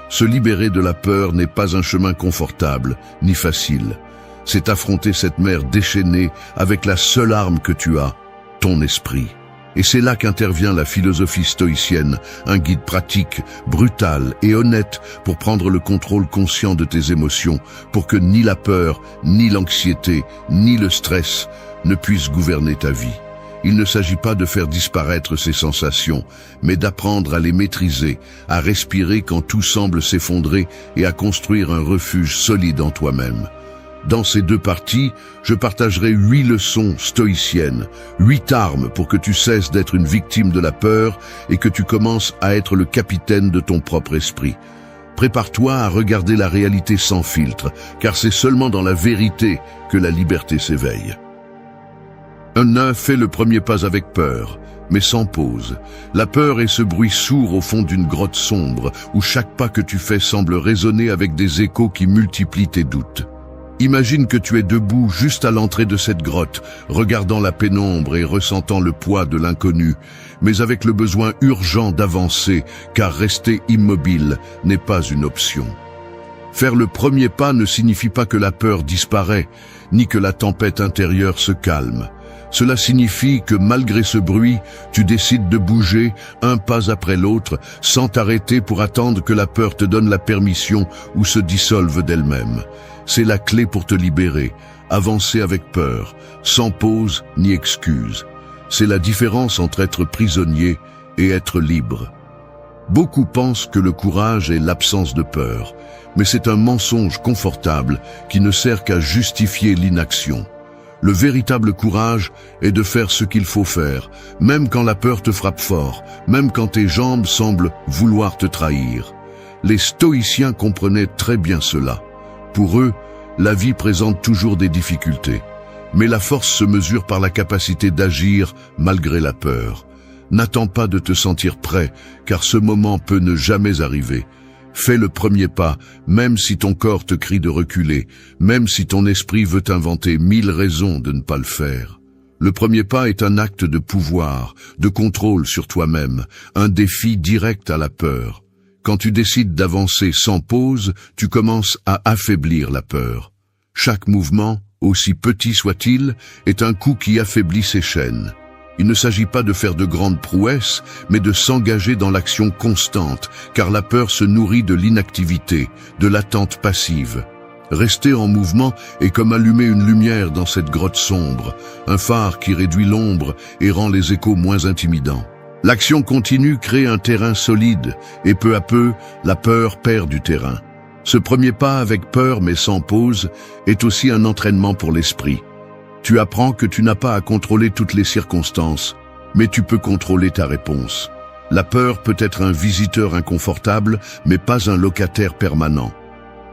A: Se libérer de la peur n'est pas un chemin confortable, ni facile. C'est affronter cette mer déchaînée avec la seule arme que tu as, ton esprit. Et c'est là qu'intervient la philosophie stoïcienne, un guide pratique, brutal et honnête pour prendre le contrôle conscient de tes émotions, pour que ni la peur, ni l'anxiété, ni le stress ne puissent gouverner ta vie. Il ne s'agit pas de faire disparaître ces sensations, mais d'apprendre à les maîtriser, à respirer quand tout semble s'effondrer et à construire un refuge solide en toi-même. Dans ces deux parties, je partagerai 8 leçons stoïciennes, 8 armes pour que tu cesses d'être une victime de la peur et que tu commences à être le capitaine de ton propre esprit. Prépare-toi à regarder la réalité sans filtre, car c'est seulement dans la vérité que la liberté s'éveille. Un nain fait le premier pas avec peur, mais sans pause. La peur est ce bruit sourd au fond d'une grotte sombre, où chaque pas que tu fais semble résonner avec des échos qui multiplient tes doutes. Imagine que tu es debout juste à l'entrée de cette grotte, regardant la pénombre et ressentant le poids de l'inconnu, mais avec le besoin urgent d'avancer, car rester immobile n'est pas une option. Faire le premier pas ne signifie pas que la peur disparaît, ni que la tempête intérieure se calme. Cela signifie que malgré ce bruit, tu décides de bouger un pas après l'autre, sans t'arrêter pour attendre que la peur te donne la permission ou se dissolve d'elle-même. C'est la clé pour te libérer, avancer avec peur, sans pause ni excuse. C'est la différence entre être prisonnier et être libre. Beaucoup pensent que le courage est l'absence de peur, mais c'est un mensonge confortable qui ne sert qu'à justifier l'inaction. Le véritable courage est de faire ce qu'il faut faire, même quand la peur te frappe fort, même quand tes jambes semblent vouloir te trahir. Les stoïciens comprenaient très bien cela. Pour eux, la vie présente toujours des difficultés, mais la force se mesure par la capacité d'agir malgré la peur. N'attends pas de te sentir prêt, car ce moment peut ne jamais arriver. Fais le premier pas, même si ton corps te crie de reculer, même si ton esprit veut inventer 1000 raisons de ne pas le faire. Le premier pas est un acte de pouvoir, de contrôle sur toi-même, un défi direct à la peur. Quand tu décides d'avancer sans pause, tu commences à affaiblir la peur. Chaque mouvement, aussi petit soit-il, est un coup qui affaiblit ses chaînes. Il ne s'agit pas de faire de grandes prouesses, mais de s'engager dans l'action constante, car la peur se nourrit de l'inactivité, de l'attente passive. Rester en mouvement est comme allumer une lumière dans cette grotte sombre, un phare qui réduit l'ombre et rend les échos moins intimidants. L'action continue crée un terrain solide, et peu à peu, la peur perd du terrain. Ce premier pas avec peur mais sans pause est aussi un entraînement pour l'esprit. Tu apprends que tu n'as pas à contrôler toutes les circonstances, mais tu peux contrôler ta réponse. La peur peut être un visiteur inconfortable, mais pas un locataire permanent.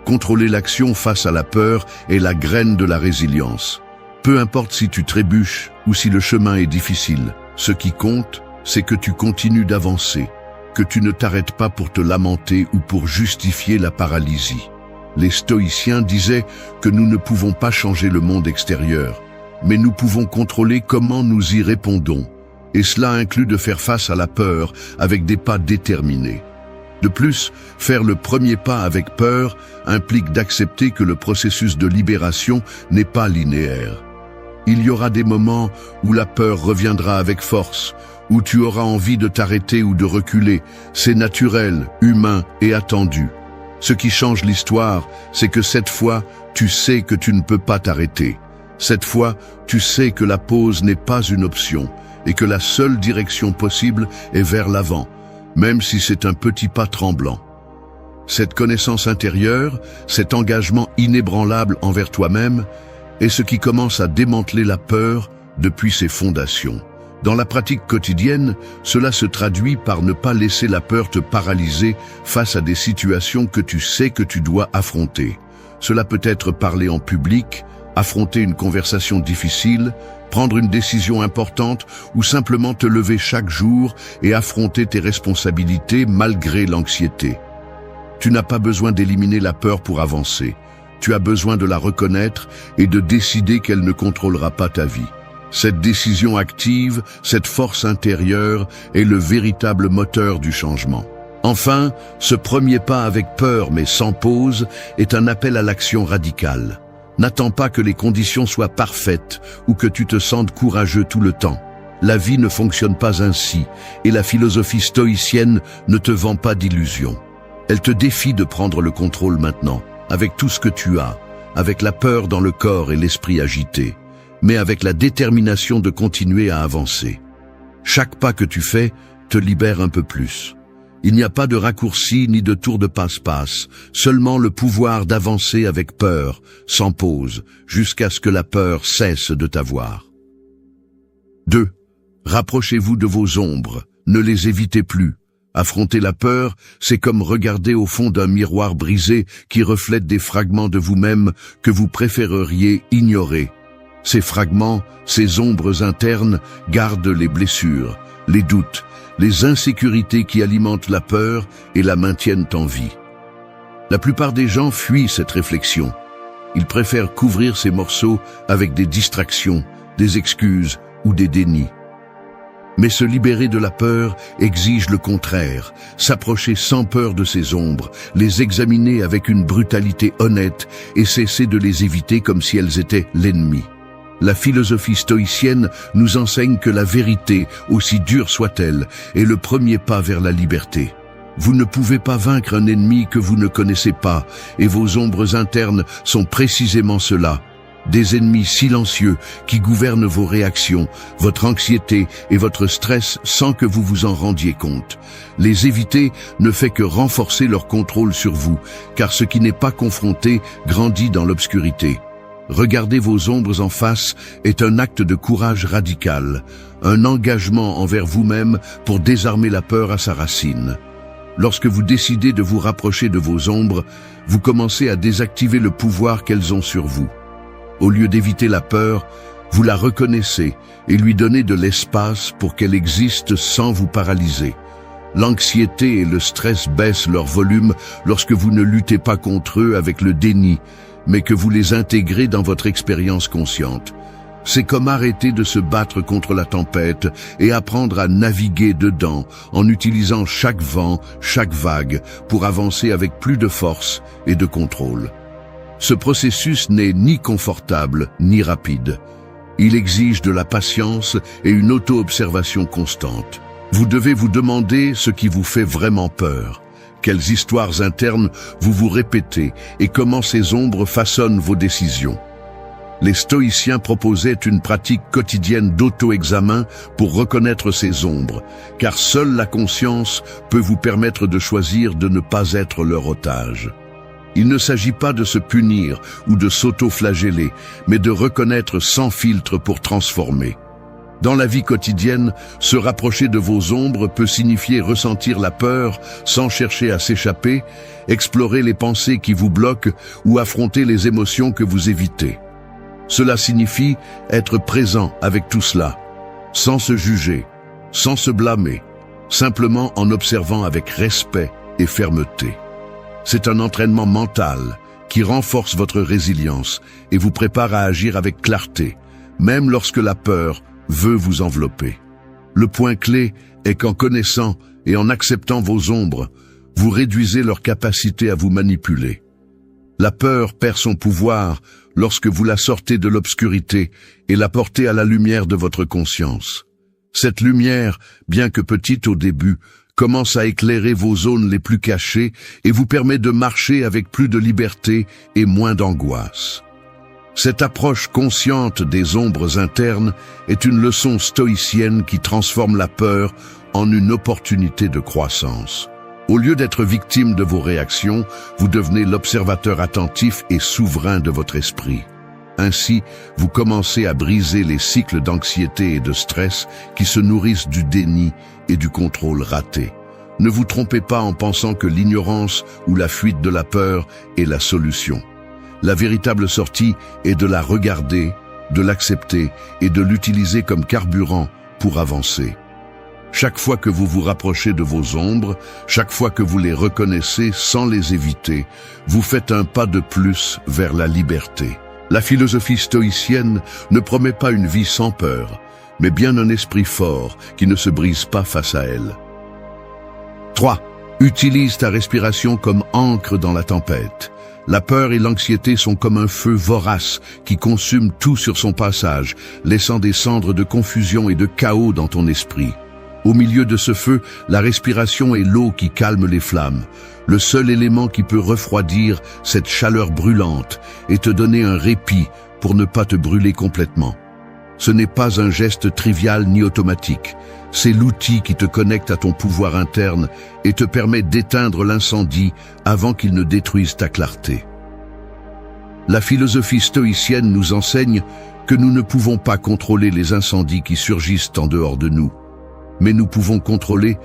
A: Contrôler l'action face à la peur est la graine de la résilience. Peu importe si tu trébuches ou si le chemin est difficile, ce qui compte, c'est que tu continues d'avancer, que tu ne t'arrêtes pas pour te lamenter ou pour justifier la paralysie. Les stoïciens disaient que nous ne pouvons pas changer le monde extérieur, mais nous pouvons contrôler comment nous y répondons. Et cela inclut de faire face à la peur avec des pas déterminés. De plus, faire le premier pas avec peur implique d'accepter que le processus de libération n'est pas linéaire. Il y aura des moments où la peur reviendra avec force, où tu auras envie de t'arrêter ou de reculer. C'est naturel, humain et attendu. Ce qui change l'histoire, c'est que cette fois, tu sais que tu ne peux pas t'arrêter. Cette fois, tu sais que la pause n'est pas une option et que la seule direction possible est vers l'avant, même si c'est un petit pas tremblant. Cette connaissance intérieure, cet engagement inébranlable envers toi-même, est ce qui commence à démanteler la peur depuis ses fondations. Dans la pratique quotidienne, cela se traduit par ne pas laisser la peur te paralyser face à des situations que tu sais que tu dois affronter. Cela peut être parler en public, affronter une conversation difficile, prendre une décision importante ou simplement te lever chaque jour et affronter tes responsabilités malgré l'anxiété. Tu n'as pas besoin d'éliminer la peur pour avancer. Tu as besoin de la reconnaître et de décider qu'elle ne contrôlera pas ta vie. Cette décision active, cette force intérieure est le véritable moteur du changement. Enfin, ce premier pas avec peur mais sans pause est un appel à l'action radicale. N'attends pas que les conditions soient parfaites ou que tu te sentes courageux tout le temps. La vie ne fonctionne pas ainsi et la philosophie stoïcienne ne te vend pas d'illusions. Elle te défie de prendre le contrôle maintenant, avec tout ce que tu as, avec la peur dans le corps et l'esprit agité, mais avec la détermination de continuer à avancer. Chaque pas que tu fais te libère un peu plus. Il n'y a pas de raccourci ni de tour de passe-passe, seulement le pouvoir d'avancer avec peur, sans pause, jusqu'à ce que la peur cesse de t'avoir. 2. Rapprochez-vous de vos ombres, ne les évitez plus. Affronter la peur, c'est comme regarder au fond d'un miroir brisé qui reflète des fragments de vous-même que vous préféreriez ignorer. Ces fragments, ces ombres internes, gardent les blessures, les doutes, les insécurités qui alimentent la peur et la maintiennent en vie. La plupart des gens fuient cette réflexion. Ils préfèrent couvrir ces morceaux avec des distractions, des excuses ou des dénis. Mais se libérer de la peur exige le contraire, s'approcher sans peur de ces ombres, les examiner avec une brutalité honnête et cesser de les éviter comme si elles étaient l'ennemi. La philosophie stoïcienne nous enseigne que la vérité, aussi dure soit-elle, est le premier pas vers la liberté. Vous ne pouvez pas vaincre un ennemi que vous ne connaissez pas, et vos ombres internes sont précisément cela. Des ennemis silencieux qui gouvernent vos réactions, votre anxiété et votre stress sans que vous vous en rendiez compte. Les éviter ne fait que renforcer leur contrôle sur vous, car ce qui n'est pas confronté grandit dans l'obscurité. Regarder vos ombres en face est un acte de courage radical, un engagement envers vous-même pour désarmer la peur à sa racine. Lorsque vous décidez de vous rapprocher de vos ombres, vous commencez à désactiver le pouvoir qu'elles ont sur vous. Au lieu d'éviter la peur, vous la reconnaissez et lui donnez de l'espace pour qu'elle existe sans vous paralyser. L'anxiété et le stress baissent leur volume lorsque vous ne luttez pas contre eux avec le déni, mais que vous les intégrez dans votre expérience consciente. C'est comme arrêter de se battre contre la tempête et apprendre à naviguer dedans en utilisant chaque vent, chaque vague pour avancer avec plus de force et de contrôle. Ce processus n'est ni confortable ni rapide. Il exige de la patience et une auto-observation constante. Vous devez vous demander ce qui vous fait vraiment peur. Quelles histoires internes vous vous répétez et comment ces ombres façonnent vos décisions. Les stoïciens proposaient une pratique quotidienne d'auto-examen pour reconnaître ces ombres, car seule la conscience peut vous permettre de choisir de ne pas être leur otage. Il ne s'agit pas de se punir ou de s'auto-flageller, mais de reconnaître sans filtre pour transformer. Dans la vie quotidienne, se rapprocher de vos ombres peut signifier ressentir la peur sans chercher à s'échapper, explorer les pensées qui vous bloquent ou affronter les émotions que vous évitez. Cela signifie être présent avec tout cela, sans se juger, sans se blâmer, simplement en observant avec respect et fermeté. C'est un entraînement mental qui renforce votre résilience et vous prépare à agir avec clarté, même lorsque la peur veut vous envelopper. Le point clé est qu'en connaissant et en acceptant vos ombres, vous réduisez leur capacité à vous manipuler. La peur perd son pouvoir lorsque vous la sortez de l'obscurité et la portez à la lumière de votre conscience. Cette lumière, bien que petite au début, commence à éclairer vos zones les plus cachées et vous permet de marcher avec plus de liberté et moins d'angoisse. Cette approche consciente des ombres internes est une leçon stoïcienne qui transforme la peur en une opportunité de croissance. Au lieu d'être victime de vos réactions, vous devenez l'observateur attentif et souverain de votre esprit. Ainsi, vous commencez à briser les cycles d'anxiété et de stress qui se nourrissent du déni et du contrôle raté. Ne vous trompez pas en pensant que l'ignorance ou la fuite de la peur est la solution. La véritable sortie est de la regarder, de l'accepter et de l'utiliser comme carburant pour avancer. Chaque fois que vous vous rapprochez de vos ombres, chaque fois que vous les reconnaissez sans les éviter, vous faites un pas de plus vers la liberté. La philosophie stoïcienne ne promet pas une vie sans peur, mais bien un esprit fort qui ne se brise pas face à elle. 3. Utilise ta respiration comme encre dans la tempête. La peur et l'anxiété sont comme un feu vorace qui consume tout sur son passage, laissant des cendres de confusion et de chaos dans ton esprit. Au milieu de ce feu, la respiration est l'eau qui calme les flammes, le seul élément qui peut refroidir cette chaleur brûlante et te donner un répit pour ne pas te brûler complètement. Ce n'est pas un geste trivial ni automatique, c'est l'outil qui te connecte à ton pouvoir interne et te permet d'éteindre l'incendie avant qu'il ne détruise ta clarté. La philosophie stoïcienne nous enseigne que nous ne pouvons pas contrôler les incendies qui surgissent en dehors de nous, mais nous pouvons contrôler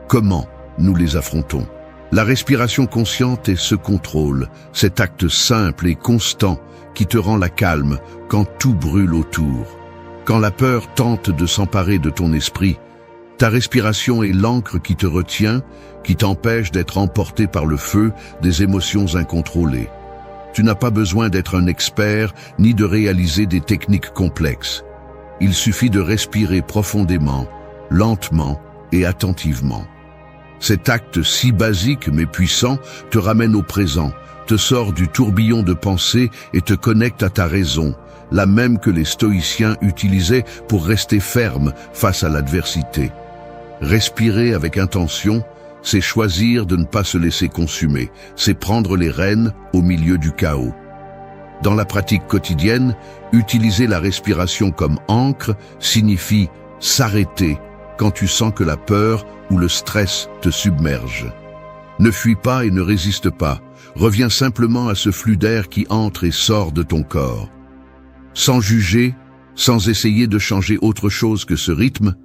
A: comment nous les affrontons. La respiration consciente est ce contrôle, cet acte simple et constant qui te rend la calme quand tout brûle autour. Quand la peur tente de s'emparer de ton esprit, ta respiration est l'encre qui te retient, qui t'empêche d'être emporté par le feu des émotions incontrôlées. Tu n'as pas besoin d'être un expert ni de réaliser des techniques complexes. Il suffit de respirer profondément, lentement et attentivement. Cet acte si basique mais puissant te ramène au présent, te sort du tourbillon de pensée et te connecte à ta raison, la même que les stoïciens utilisaient pour rester fermes face à l'adversité. Respirer avec intention, c'est choisir de ne pas se laisser consumer, c'est prendre les rênes au milieu du chaos. Dans la pratique quotidienne, utiliser la respiration comme encre signifie s'arrêter quand tu sens que la peur ou le stress te submerge. Ne fuis pas et ne résiste pas, reviens simplement à ce flux d'air qui entre et sort de ton corps. Sans juger, sans essayer de changer autre chose que ce rythme,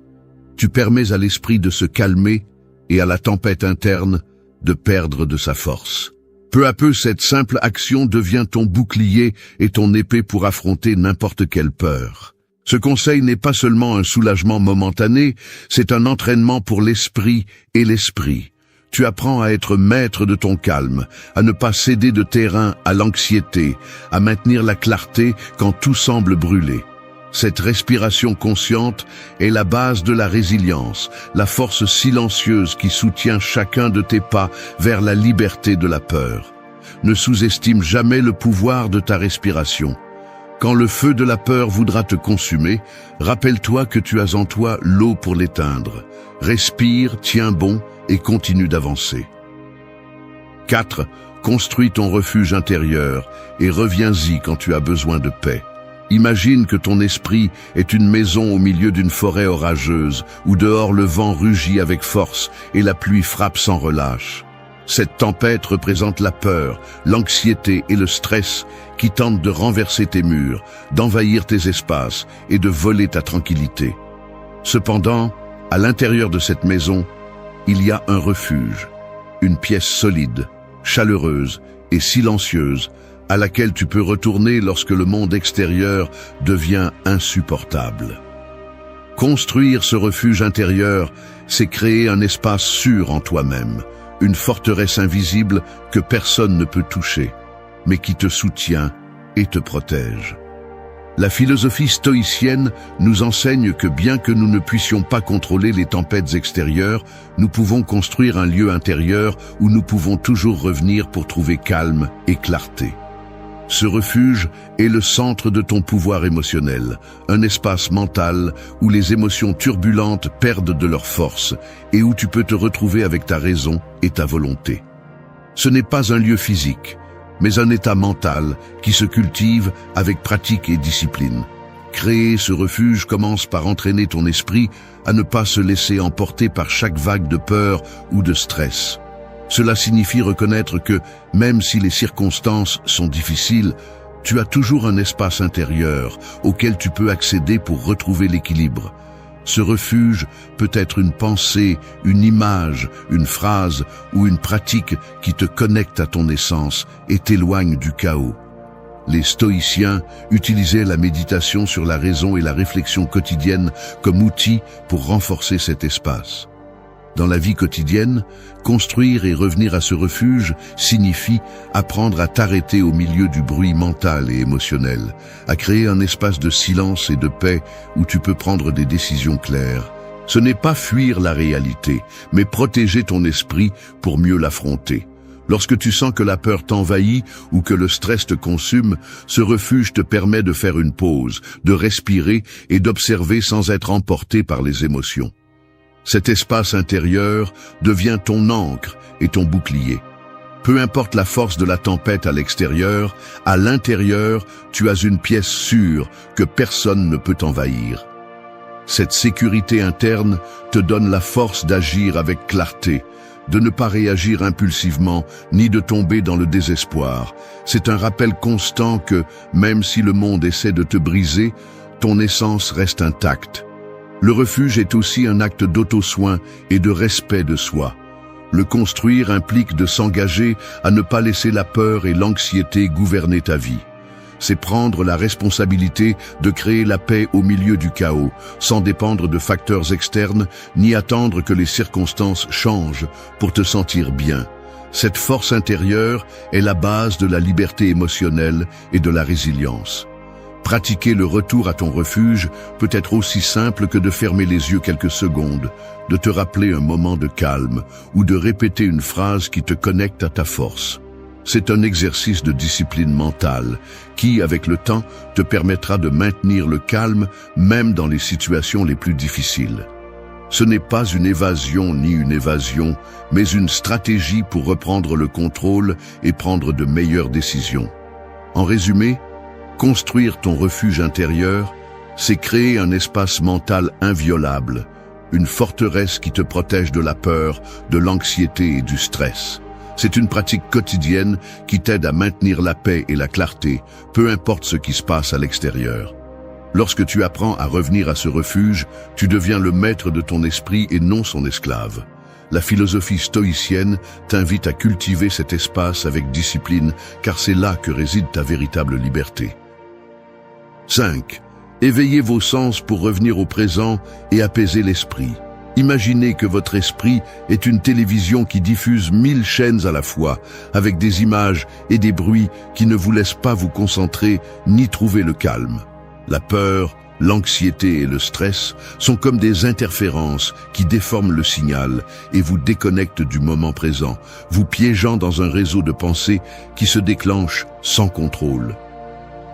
A: tu permets à l'esprit de se calmer et à la tempête interne de perdre de sa force. Peu à peu, cette simple action devient ton bouclier et ton épée pour affronter n'importe quelle peur. Ce conseil n'est pas seulement un soulagement momentané, c'est un entraînement pour l'esprit et l'esprit. Tu apprends à être maître de ton calme, à ne pas céder de terrain à l'anxiété, à maintenir la clarté quand tout semble brûler. Cette respiration consciente est la base de la résilience, la force silencieuse qui soutient chacun de tes pas vers la liberté de la peur. Ne sous-estime jamais le pouvoir de ta respiration. Quand le feu de la peur voudra te consumer, rappelle-toi que tu as en toi l'eau pour l'éteindre. Respire, tiens bon et continue d'avancer. 4. Construis ton refuge intérieur et reviens-y quand tu as besoin de paix. Imagine que ton esprit est une maison au milieu d'une forêt orageuse, où dehors le vent rugit avec force et la pluie frappe sans relâche. Cette tempête représente la peur, l'anxiété et le stress qui tentent de renverser tes murs, d'envahir tes espaces et de voler ta tranquillité. Cependant, à l'intérieur de cette maison, il y a un refuge, une pièce solide, chaleureuse et silencieuse, à laquelle tu peux retourner lorsque le monde extérieur devient insupportable. Construire ce refuge intérieur, c'est créer un espace sûr en toi-même, une forteresse invisible que personne ne peut toucher, mais qui te soutient et te protège. La philosophie stoïcienne nous enseigne que bien que nous ne puissions pas contrôler les tempêtes extérieures, nous pouvons construire un lieu intérieur où nous pouvons toujours revenir pour trouver calme et clarté. Ce refuge est le centre de ton pouvoir émotionnel, un espace mental où les émotions turbulentes perdent de leur force et où tu peux te retrouver avec ta raison et ta volonté. Ce n'est pas un lieu physique, mais un état mental qui se cultive avec pratique et discipline. Créer ce refuge commence par entraîner ton esprit à ne pas se laisser emporter par chaque vague de peur ou de stress. Cela signifie reconnaître que, même si les circonstances sont difficiles, tu as toujours un espace intérieur auquel tu peux accéder pour retrouver l'équilibre. Ce refuge peut être une pensée, une image, une phrase ou une pratique qui te connecte à ton essence et t'éloigne du chaos. Les stoïciens utilisaient la méditation sur la raison et la réflexion quotidienne comme outil pour renforcer cet espace. Dans la vie quotidienne, construire et revenir à ce refuge signifie apprendre à t'arrêter au milieu du bruit mental et émotionnel, à créer un espace de silence et de paix où tu peux prendre des décisions claires. Ce n'est pas fuir la réalité, mais protéger ton esprit pour mieux l'affronter. Lorsque tu sens que la peur t'envahit ou que le stress te consume, ce refuge te permet de faire une pause, de respirer et d'observer sans être emporté par les émotions. Cet espace intérieur devient ton ancre et ton bouclier. Peu importe la force de la tempête à l'extérieur, à l'intérieur, tu as une pièce sûre que personne ne peut envahir. Cette sécurité interne te donne la force d'agir avec clarté, de ne pas réagir impulsivement, ni de tomber dans le désespoir. C'est un rappel constant que, même si le monde essaie de te briser, ton essence reste intacte. Le refuge est aussi un acte d'auto-soin et de respect de soi. Le construire implique de s'engager à ne pas laisser la peur et l'anxiété gouverner ta vie. C'est prendre la responsabilité de créer la paix au milieu du chaos, sans dépendre de facteurs externes, ni attendre que les circonstances changent pour te sentir bien. Cette force intérieure est la base de la liberté émotionnelle et de la résilience. Pratiquer le retour à ton refuge peut être aussi simple que de fermer les yeux quelques secondes, de te rappeler un moment de calme ou de répéter une phrase qui te connecte à ta force. C'est un exercice de discipline mentale qui, avec le temps, te permettra de maintenir le calme même dans les situations les plus difficiles. Ce n'est pas une évasion ni une évasion, mais une stratégie pour reprendre le contrôle et prendre de meilleures décisions. En résumé, construire ton refuge intérieur, c'est créer un espace mental inviolable, une forteresse qui te protège de la peur, de l'anxiété et du stress. C'est une pratique quotidienne qui t'aide à maintenir la paix et la clarté, peu importe ce qui se passe à l'extérieur. Lorsque tu apprends à revenir à ce refuge, tu deviens le maître de ton esprit et non son esclave. La philosophie stoïcienne t'invite à cultiver cet espace avec discipline, car c'est là que réside ta véritable liberté. 5. Éveillez vos sens pour revenir au présent et apaiser l'esprit. Imaginez que votre esprit est une télévision qui diffuse 1000 chaînes à la fois, avec des images et des bruits qui ne vous laissent pas vous concentrer ni trouver le calme. La peur, l'anxiété et le stress sont comme des interférences qui déforment le signal et vous déconnectent du moment présent, vous piégeant dans un réseau de pensées qui se déclenche sans contrôle.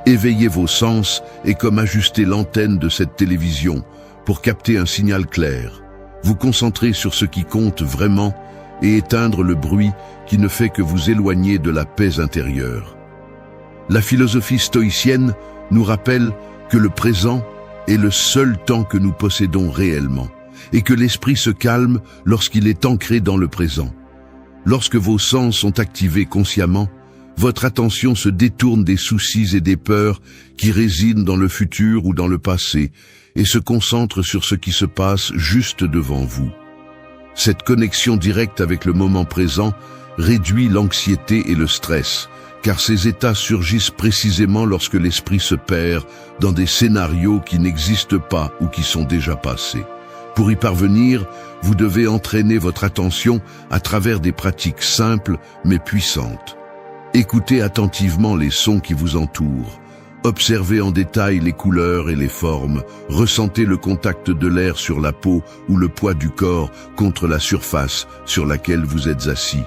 A: Éveiller vos sens est comme ajuster l'antenne de cette télévision pour capter un signal clair. Vous concentrer sur ce qui compte vraiment et éteindre le bruit qui ne fait que vous éloigner de la paix intérieure. La philosophie stoïcienne nous rappelle que le présent est le seul temps que nous possédons réellement et que l'esprit se calme lorsqu'il est ancré dans le présent. Lorsque vos sens sont activés consciemment, votre attention se détourne des soucis et des peurs qui résident dans le futur ou dans le passé et se concentre sur ce qui se passe juste devant vous. Cette connexion directe avec le moment présent réduit l'anxiété et le stress, car ces états surgissent précisément lorsque l'esprit se perd dans des scénarios qui n'existent pas ou qui sont déjà passés. Pour y parvenir, vous devez entraîner votre attention à travers des pratiques simples mais puissantes. Écoutez attentivement les sons qui vous entourent. Observez en détail les couleurs et les formes, ressentez le contact de l'air sur la peau ou le poids du corps contre la surface sur laquelle vous êtes assis.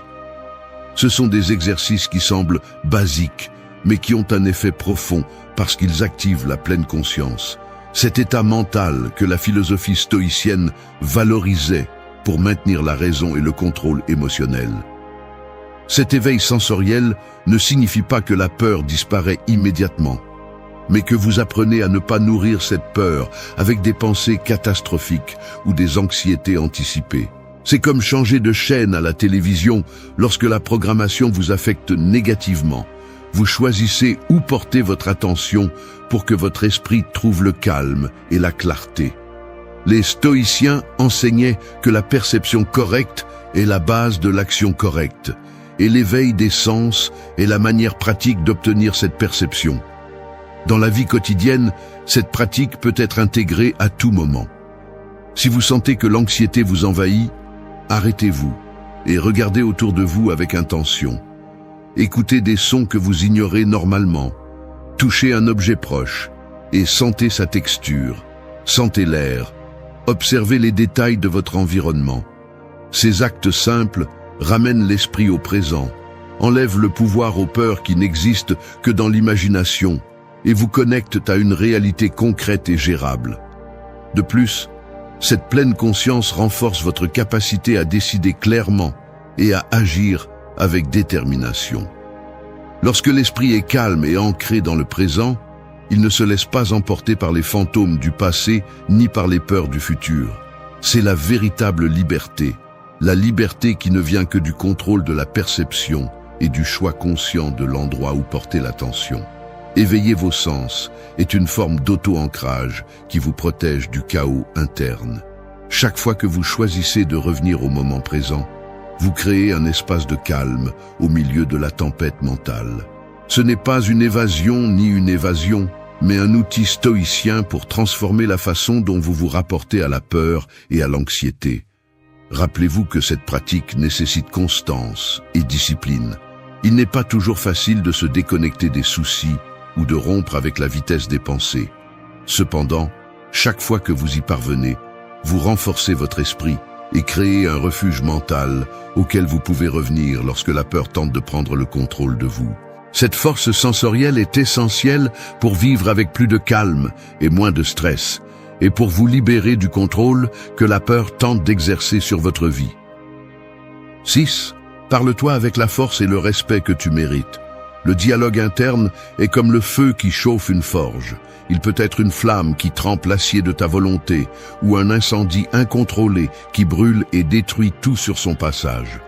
A: Ce sont des exercices qui semblent basiques, mais qui ont un effet profond parce qu'ils activent la pleine conscience. Cet état mental que la philosophie stoïcienne valorisait pour maintenir la raison et le contrôle émotionnel. Cet éveil sensoriel ne signifie pas que la peur disparaît immédiatement, mais que vous apprenez à ne pas nourrir cette peur avec des pensées catastrophiques ou des anxiétés anticipées. C'est comme changer de chaîne à la télévision lorsque la programmation vous affecte négativement. Vous choisissez où porter votre attention pour que votre esprit trouve le calme et la clarté. Les stoïciens enseignaient que la perception correcte est la base de l'action correcte et l'éveil des sens est la manière pratique d'obtenir cette perception. Dans la vie quotidienne, cette pratique peut être intégrée à tout moment. Si vous sentez que l'anxiété vous envahit, arrêtez-vous et regardez autour de vous avec intention. Écoutez des sons que vous ignorez normalement. Touchez un objet proche et sentez sa texture. Sentez l'air. Observez les détails de votre environnement. Ces actes simples ramènent l'esprit au présent, enlèvent le pouvoir aux peurs qui n'existent que dans l'imagination et vous connectent à une réalité concrète et gérable. De plus, cette pleine conscience renforce votre capacité à décider clairement et à agir avec détermination. Lorsque l'esprit est calme et ancré dans le présent, il ne se laisse pas emporter par les fantômes du passé ni par les peurs du futur. C'est la véritable liberté, la liberté qui ne vient que du contrôle de la perception et du choix conscient de l'endroit où porter l'attention. Éveiller vos sens est une forme d'auto-ancrage qui vous protège du chaos interne. Chaque fois que vous choisissez de revenir au moment présent, vous créez un espace de calme au milieu de la tempête mentale. Ce n'est pas une évasion ni une évasion, mais un outil stoïcien pour transformer la façon dont vous vous rapportez à la peur et à l'anxiété. Rappelez-vous que cette pratique nécessite constance et discipline. Il n'est pas toujours facile de se déconnecter des soucis ou de rompre avec la vitesse des pensées. Cependant, chaque fois que vous y parvenez, vous renforcez votre esprit et créez un refuge mental auquel vous pouvez revenir lorsque la peur tente de prendre le contrôle de vous. Cette force sensorielle est essentielle pour vivre avec plus de calme et moins de stress, et pour vous libérer du contrôle que la peur tente d'exercer sur votre vie. 6. Parle-toi avec la force et le respect que tu mérites. Le dialogue interne est comme le feu qui chauffe une forge. Il peut être une flamme qui trempe l'acier de ta volonté ou un incendie incontrôlé qui brûle et détruit tout sur son passage.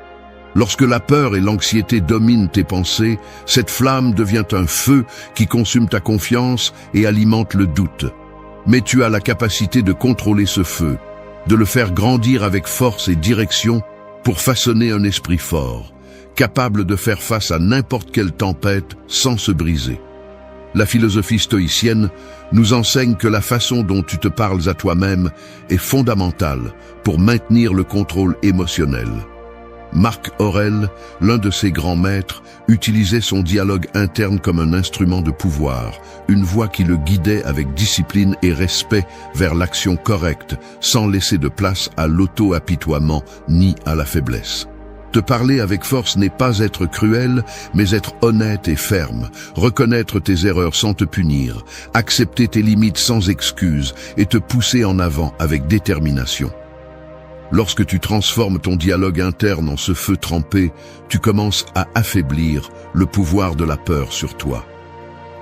A: Lorsque la peur et l'anxiété dominent tes pensées, cette flamme devient un feu qui consume ta confiance et alimente le doute. Mais tu as la capacité de contrôler ce feu, de le faire grandir avec force et direction pour façonner un esprit fort, capable de faire face à n'importe quelle tempête sans se briser. La philosophie stoïcienne nous enseigne que la façon dont tu te parles à toi-même est fondamentale pour maintenir le contrôle émotionnel. Marc Aurèle, l'un de ses grands maîtres, utilisait son dialogue interne comme un instrument de pouvoir, une voix qui le guidait avec discipline et respect vers l'action correcte, sans laisser de place à l'auto-apitoiement ni à la faiblesse. Te parler avec force n'est pas être cruel, mais être honnête et ferme, reconnaître tes erreurs sans te punir, accepter tes limites sans excuse et te pousser en avant avec détermination. Lorsque tu transformes ton dialogue interne en ce feu trempé, tu commences à affaiblir le pouvoir de la peur sur toi.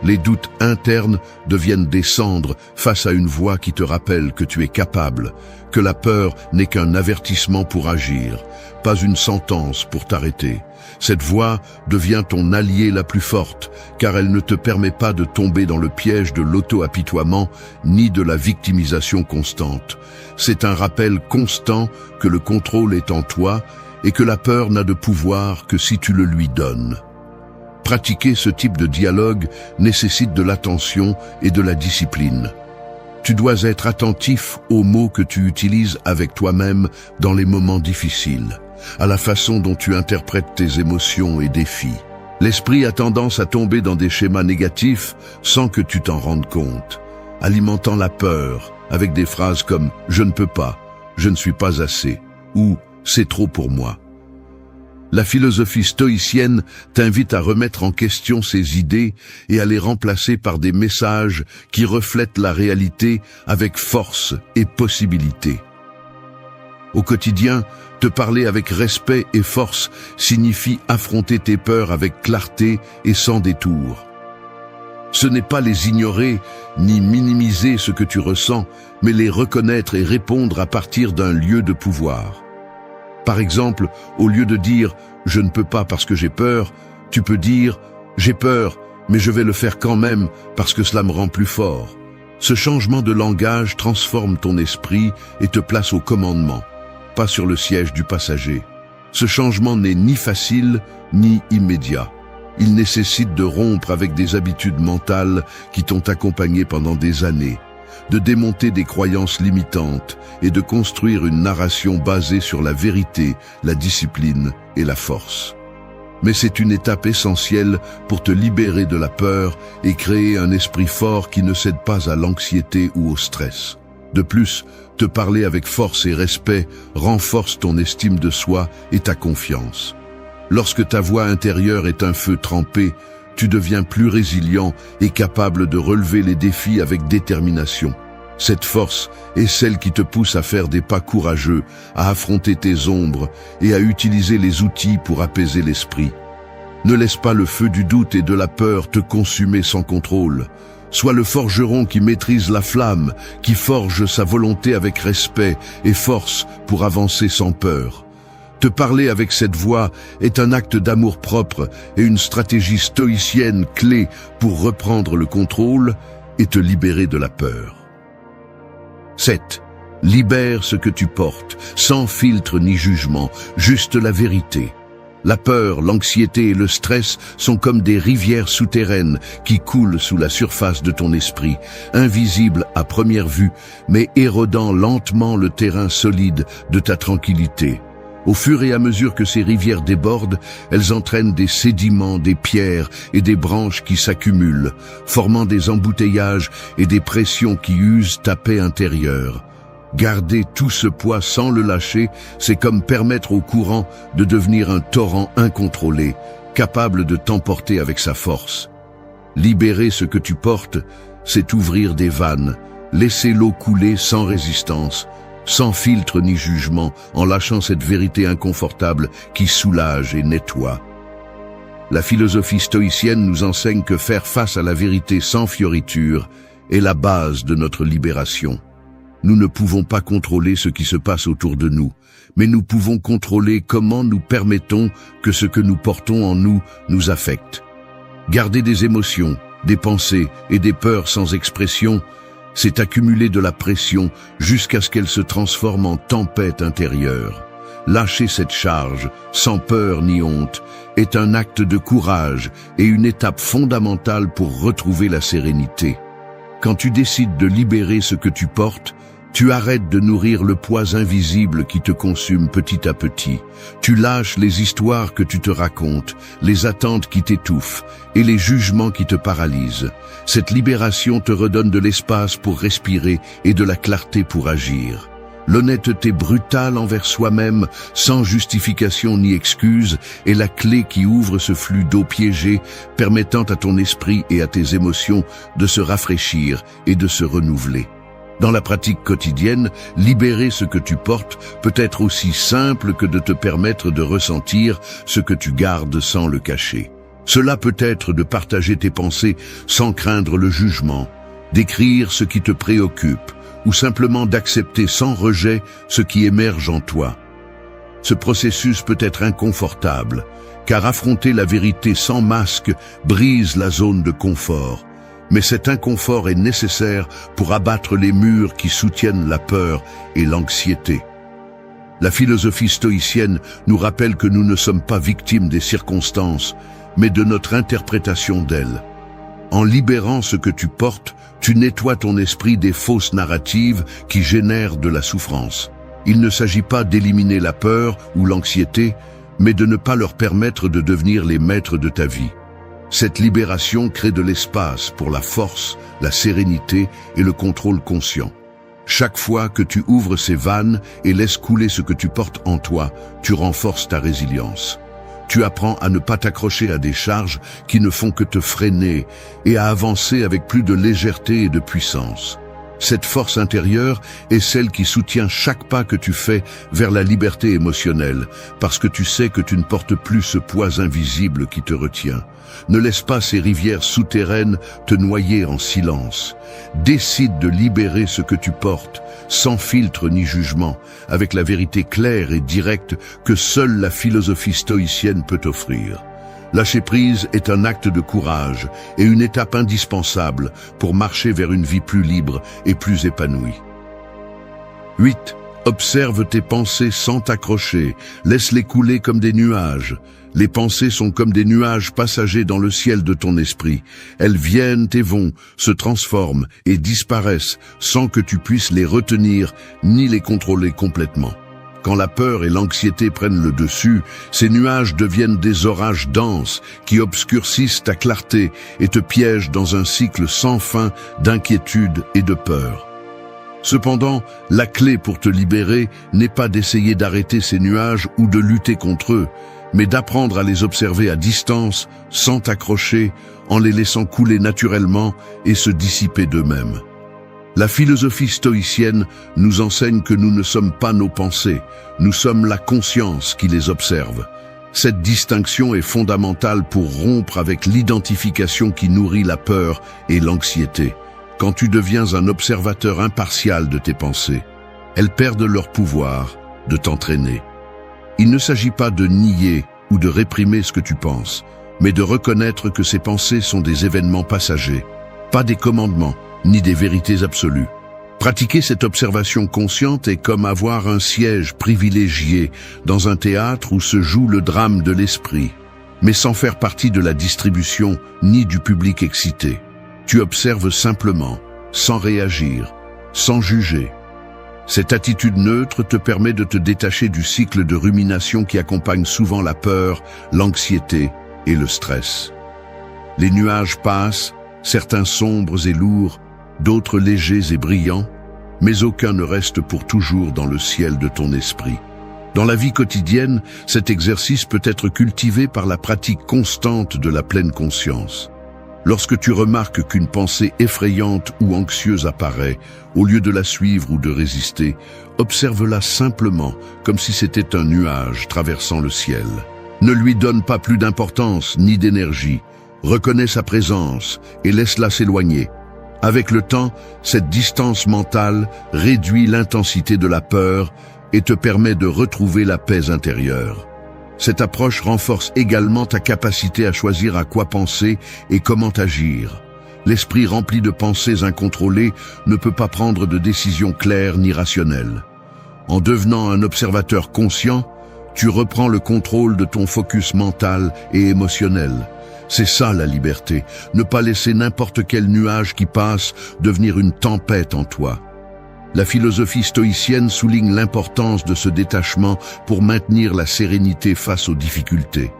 A: Les doutes internes deviennent des cendres face à une voix qui te rappelle que tu es capable, que la peur n'est qu'un avertissement pour agir, pas une sentence pour t'arrêter. Cette voix devient ton allié la plus forte, car elle ne te permet pas de tomber dans le piège de l'auto-apitoiement ni de la victimisation constante. C'est un rappel constant que le contrôle est en toi et que la peur n'a de pouvoir que si tu le lui donnes. Pratiquer ce type de dialogue nécessite de l'attention et de la discipline. Tu dois être attentif aux mots que tu utilises avec toi-même dans les moments difficiles, à la façon dont tu interprètes tes émotions et défis. L'esprit a tendance à tomber dans des schémas négatifs sans que tu t'en rendes compte, alimentant la peur avec des phrases comme « je ne peux pas »,« je ne suis pas assez » ou « c'est trop pour moi ». La philosophie stoïcienne t'invite à remettre en question ces idées et à les remplacer par des messages qui reflètent la réalité avec force et possibilité. Au quotidien, te parler avec respect et force signifie affronter tes peurs avec clarté et sans détour. Ce n'est pas les ignorer ni minimiser ce que tu ressens, mais les reconnaître et répondre à partir d'un lieu de pouvoir. Par exemple, au lieu de dire « je ne peux pas parce que j'ai peur », tu peux dire « j'ai peur, mais je vais le faire quand même parce que cela me rend plus fort ». Ce changement de langage transforme ton esprit et te place au commandement, pas sur le siège du passager. Ce changement n'est ni facile ni immédiat. Il nécessite de rompre avec des habitudes mentales qui t'ont accompagné pendant des années, de démonter des croyances limitantes et de construire une narration basée sur la vérité, la discipline et la force. Mais c'est une étape essentielle pour te libérer de la peur et créer un esprit fort qui ne cède pas à l'anxiété ou au stress. De plus, te parler avec force et respect renforce ton estime de soi et ta confiance. Lorsque ta voix intérieure est un feu trempé, tu deviens plus résilient et capable de relever les défis avec détermination. Cette force est celle qui te pousse à faire des pas courageux, à affronter tes ombres et à utiliser les outils pour apaiser l'esprit. Ne laisse pas le feu du doute et de la peur te consumer sans contrôle. Sois le forgeron qui maîtrise la flamme, qui forge sa volonté avec respect et force pour avancer sans peur. Te parler avec cette voix est un acte d'amour-propre et une stratégie stoïcienne clé pour reprendre le contrôle et te libérer de la peur. 7. Libère ce que tu portes, sans filtre ni jugement, juste la vérité. La peur, l'anxiété et le stress sont comme des rivières souterraines qui coulent sous la surface de ton esprit, invisibles à première vue, mais érodant lentement le terrain solide de ta tranquillité. Au fur et à mesure que ces rivières débordent, elles entraînent des sédiments, des pierres et des branches qui s'accumulent, formant des embouteillages et des pressions qui usent ta paix intérieure. Garder tout ce poids sans le lâcher, c'est comme permettre au courant de devenir un torrent incontrôlé, capable de t'emporter avec sa force. Libérer ce que tu portes, c'est ouvrir des vannes, laisser l'eau couler sans résistance, sans filtre ni jugement, en lâchant cette vérité inconfortable qui soulage et nettoie. La philosophie stoïcienne nous enseigne que faire face à la vérité sans fioriture est la base de notre libération. Nous ne pouvons pas contrôler ce qui se passe autour de nous, mais nous pouvons contrôler comment nous permettons que ce que nous portons en nous nous affecte. Garder des émotions, des pensées et des peurs sans expression, c'est accumuler de la pression jusqu'à ce qu'elle se transforme en tempête intérieure. Lâcher cette charge, sans peur ni honte, est un acte de courage et une étape fondamentale pour retrouver la sérénité. Quand tu décides de libérer ce que tu portes, tu arrêtes de nourrir le poids invisible qui te consume petit à petit. Tu lâches les histoires que tu te racontes, les attentes qui t'étouffent et les jugements qui te paralysent. Cette libération te redonne de l'espace pour respirer et de la clarté pour agir. L'honnêteté brutale envers soi-même, sans justification ni excuse, est la clé qui ouvre ce flux d'eau piégée, permettant à ton esprit et à tes émotions de se rafraîchir et de se renouveler. Dans la pratique quotidienne, libérer ce que tu portes peut être aussi simple que de te permettre de ressentir ce que tu gardes sans le cacher. Cela peut être de partager tes pensées sans craindre le jugement, d'écrire ce qui te préoccupe, ou simplement d'accepter sans rejet ce qui émerge en toi. Ce processus peut être inconfortable, car affronter la vérité sans masque brise la zone de confort. Mais cet inconfort est nécessaire pour abattre les murs qui soutiennent la peur et l'anxiété. La philosophie stoïcienne nous rappelle que nous ne sommes pas victimes des circonstances, mais de notre interprétation d'elles. En libérant ce que tu portes, tu nettoies ton esprit des fausses narratives qui génèrent de la souffrance. Il ne s'agit pas d'éliminer la peur ou l'anxiété, mais de ne pas leur permettre de devenir les maîtres de ta vie. Cette libération crée de l'espace pour la force, la sérénité et le contrôle conscient. Chaque fois que tu ouvres ces vannes et laisses couler ce que tu portes en toi, tu renforces ta résilience. Tu apprends à ne pas t'accrocher à des charges qui ne font que te freiner et à avancer avec plus de légèreté et de puissance. Cette force intérieure est celle qui soutient chaque pas que tu fais vers la liberté émotionnelle, parce que tu sais que tu ne portes plus ce poids invisible qui te retient. Ne laisse pas ces rivières souterraines te noyer en silence. Décide de libérer ce que tu portes, sans filtre ni jugement, avec la vérité claire et directe que seule la philosophie stoïcienne peut offrir. Lâcher prise est un acte de courage et une étape indispensable pour marcher vers une vie plus libre et plus épanouie. 8. Observe tes pensées sans t'accrocher, laisse-les couler comme des nuages. Les pensées sont comme des nuages passagers dans le ciel de ton esprit. Elles viennent et vont, se transforment et disparaissent sans que tu puisses les retenir ni les contrôler complètement. Quand la peur et l'anxiété prennent le dessus, ces nuages deviennent des orages denses qui obscurcissent ta clarté et te piègent dans un cycle sans fin d'inquiétude et de peur. Cependant, la clé pour te libérer n'est pas d'essayer d'arrêter ces nuages ou de lutter contre eux, mais d'apprendre à les observer à distance, sans t'accrocher, en les laissant couler naturellement et se dissiper d'eux-mêmes. La philosophie stoïcienne nous enseigne que nous ne sommes pas nos pensées, nous sommes la conscience qui les observe. Cette distinction est fondamentale pour rompre avec l'identification qui nourrit la peur et l'anxiété. Quand tu deviens un observateur impartial de tes pensées, elles perdent leur pouvoir de t'entraîner. Il ne s'agit pas de nier ou de réprimer ce que tu penses, mais de reconnaître que ces pensées sont des événements passagers, pas des commandements, ni des vérités absolues. Pratiquer cette observation consciente est comme avoir un siège privilégié dans un théâtre où se joue le drame de l'esprit, mais sans faire partie de la distribution ni du public excité. Tu observes simplement, sans réagir, sans juger. Cette attitude neutre te permet de te détacher du cycle de rumination qui accompagne souvent la peur, l'anxiété et le stress. Les nuages passent, certains sombres et lourds, d'autres légers et brillants, mais aucun ne reste pour toujours dans le ciel de ton esprit. Dans la vie quotidienne, cet exercice peut être cultivé par la pratique constante de la pleine conscience. Lorsque tu remarques qu'une pensée effrayante ou anxieuse apparaît, au lieu de la suivre ou de résister, observe-la simplement, comme si c'était un nuage traversant le ciel. Ne lui donne pas plus d'importance ni d'énergie. Reconnais sa présence et laisse-la s'éloigner. Avec le temps, cette distance mentale réduit l'intensité de la peur et te permet de retrouver la paix intérieure. Cette approche renforce également ta capacité à choisir à quoi penser et comment agir. L'esprit rempli de pensées incontrôlées ne peut pas prendre de décisions claires ni rationnelles. En devenant un observateur conscient, tu reprends le contrôle de ton focus mental et émotionnel. C'est ça la liberté, ne pas laisser n'importe quel nuage qui passe devenir une tempête en toi. La philosophie stoïcienne souligne l'importance de ce détachement pour maintenir la sérénité face aux difficultés.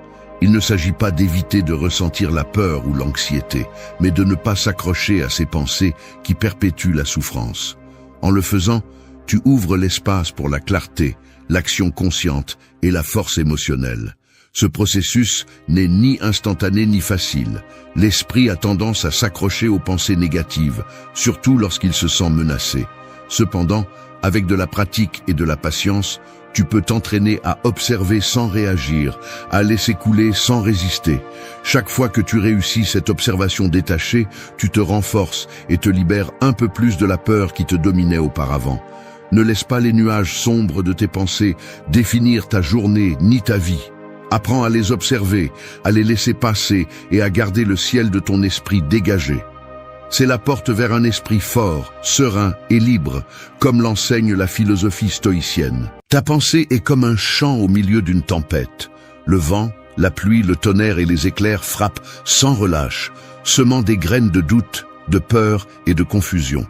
A: Il ne s'agit pas d'éviter de ressentir la peur ou l'anxiété, mais de ne pas s'accrocher à ces pensées qui perpétuent la souffrance. En le faisant, tu ouvres l'espace pour la clarté, l'action consciente et la force émotionnelle. Ce processus n'est ni instantané ni facile. L'esprit a tendance à s'accrocher aux pensées négatives, surtout lorsqu'il se sent menacé. Cependant, avec de la pratique et de la patience, tu peux t'entraîner à observer sans réagir, à laisser couler sans résister. Chaque fois que tu réussis cette observation détachée, tu te renforces et te libères un peu plus de la peur qui te dominait auparavant. Ne laisse pas les nuages sombres de tes pensées définir ta journée ni ta vie. Apprends à les observer, à les laisser passer et à garder le ciel de ton esprit dégagé. C'est la porte vers un esprit fort, serein et libre, comme l'enseigne la philosophie stoïcienne. Ta pensée est comme un chant au milieu d'une tempête. Le vent, la pluie, le tonnerre et les éclairs frappent sans relâche, semant des graines de doute, de peur et de confusion.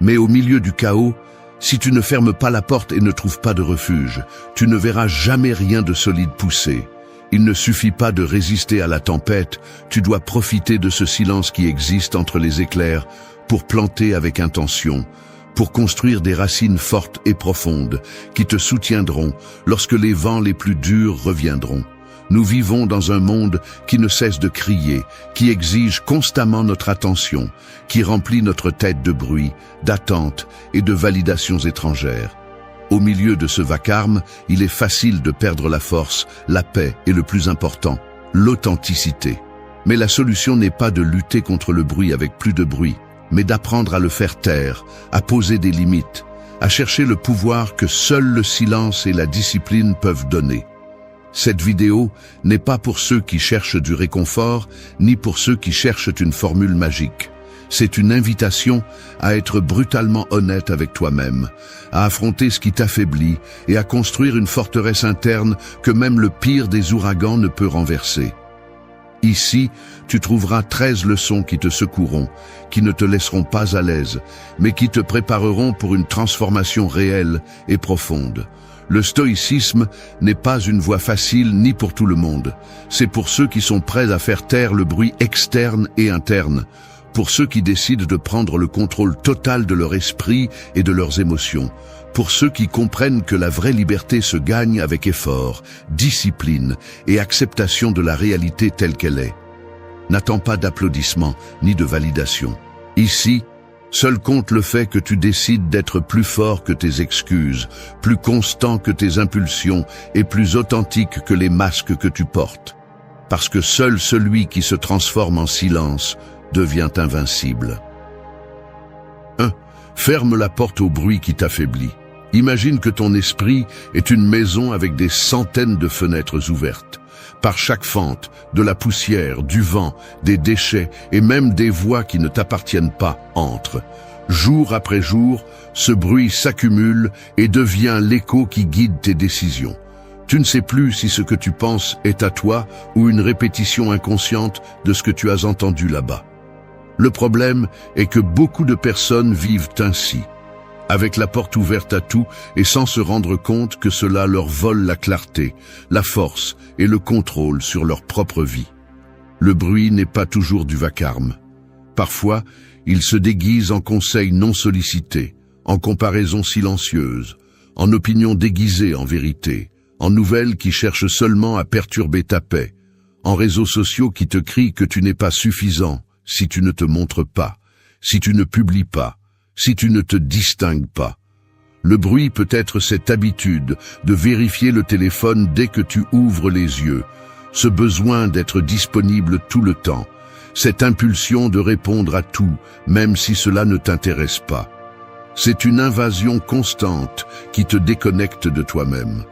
A: Mais au milieu du chaos, si tu ne fermes pas la porte et ne trouves pas de refuge, tu ne verras jamais rien de solide pousser. Il ne suffit pas de résister à la tempête, tu dois profiter de ce silence qui existe entre les éclairs pour planter avec intention, pour construire des racines fortes et profondes qui te soutiendront lorsque les vents les plus durs reviendront. Nous vivons dans un monde qui ne cesse de crier, qui exige constamment notre attention, qui remplit notre tête de bruit, d'attentes et de validations étrangères. Au milieu de ce vacarme, il est facile de perdre la force, la paix et le plus important, l'authenticité. Mais la solution n'est pas de lutter contre le bruit avec plus de bruit, mais d'apprendre à le faire taire, à poser des limites, à chercher le pouvoir que seul le silence et la discipline peuvent donner. Cette vidéo n'est pas pour ceux qui cherchent du réconfort, ni pour ceux qui cherchent une formule magique. C'est une invitation à être brutalement honnête avec toi-même, à affronter ce qui t'affaiblit et à construire une forteresse interne que même le pire des ouragans ne peut renverser. Ici, tu trouveras 13 leçons qui te secoueront, qui ne te laisseront pas à l'aise, mais qui te prépareront pour une transformation réelle et profonde. Le stoïcisme n'est pas une voie facile ni pour tout le monde. C'est pour ceux qui sont prêts à faire taire le bruit externe et interne, pour ceux qui décident de prendre le contrôle total de leur esprit et de leurs émotions, pour ceux qui comprennent que la vraie liberté se gagne avec effort, discipline et acceptation de la réalité telle qu'elle est. N'attends pas d'applaudissements ni de validation. Ici, seul compte le fait que tu décides d'être plus fort que tes excuses, plus constant que tes impulsions et plus authentique que les masques que tu portes. Parce que seul celui qui se transforme en silence devient invincible. 1. Ferme la porte au bruit qui t'affaiblit. Imagine que ton esprit est une maison avec des centaines de fenêtres ouvertes. Par chaque fente, de la poussière, du vent, des déchets et même des voix qui ne t'appartiennent pas entrent. Jour après jour, ce bruit s'accumule et devient l'écho qui guide tes décisions. Tu ne sais plus si ce que tu penses est à toi ou une répétition inconsciente de ce que tu as entendu là-bas. Le problème est que beaucoup de personnes vivent ainsi, avec la porte ouverte à tout et sans se rendre compte que cela leur vole la clarté, la force et le contrôle sur leur propre vie. Le bruit n'est pas toujours du vacarme. Parfois, il se déguise en conseils non sollicités, en comparaisons silencieuses, en opinions déguisées en vérité, en nouvelles qui cherchent seulement à perturber ta paix, en réseaux sociaux qui te crient que tu n'es pas suffisant si tu ne te montres pas, si tu ne publies pas, si tu ne te distingues pas. Le bruit peut être cette habitude de vérifier le téléphone dès que tu ouvres les yeux, ce besoin d'être disponible tout le temps, cette impulsion de répondre à tout, même si cela ne t'intéresse pas. C'est une invasion constante qui te déconnecte de toi-même.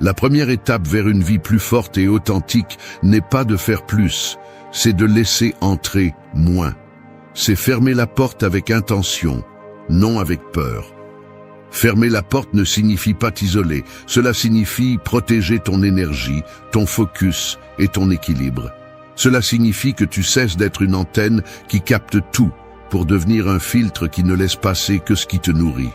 A: La première étape vers une vie plus forte et authentique n'est pas de faire plus, c'est de laisser entrer moins. C'est fermer la porte avec intention, non avec peur. Fermer la porte ne signifie pas t'isoler, cela signifie protéger ton énergie, ton focus et ton équilibre. Cela signifie que tu cesses d'être une antenne qui capte tout pour devenir un filtre qui ne laisse passer que ce qui te nourrit.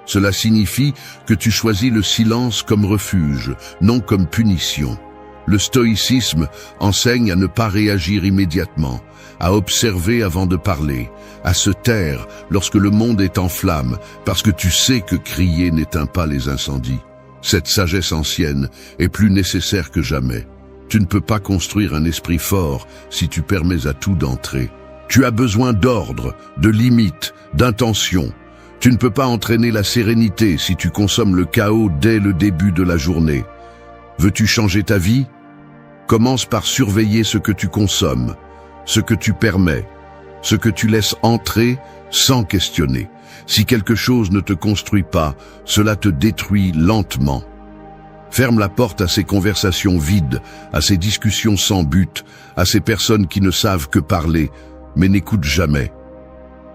A: Cela signifie que tu choisis le silence comme refuge, non comme punition. Le stoïcisme enseigne à ne pas réagir immédiatement, à observer avant de parler, à se taire lorsque le monde est en flammes, parce que tu sais que crier n'éteint pas les incendies. Cette sagesse ancienne est plus nécessaire que jamais. Tu ne peux pas construire un esprit fort si tu permets à tout d'entrer. Tu as besoin d'ordre, de limites, d'intention. Tu ne peux pas entraîner la sérénité si tu consommes le chaos dès le début de la journée. Veux-tu changer ta vie ? Commence par surveiller ce que tu consommes, ce que tu permets, ce que tu laisses entrer sans questionner. Si quelque chose ne te construit pas, cela te détruit lentement. Ferme la porte à ces conversations vides, à ces discussions sans but, à ces personnes qui ne savent que parler, mais n'écoutent jamais.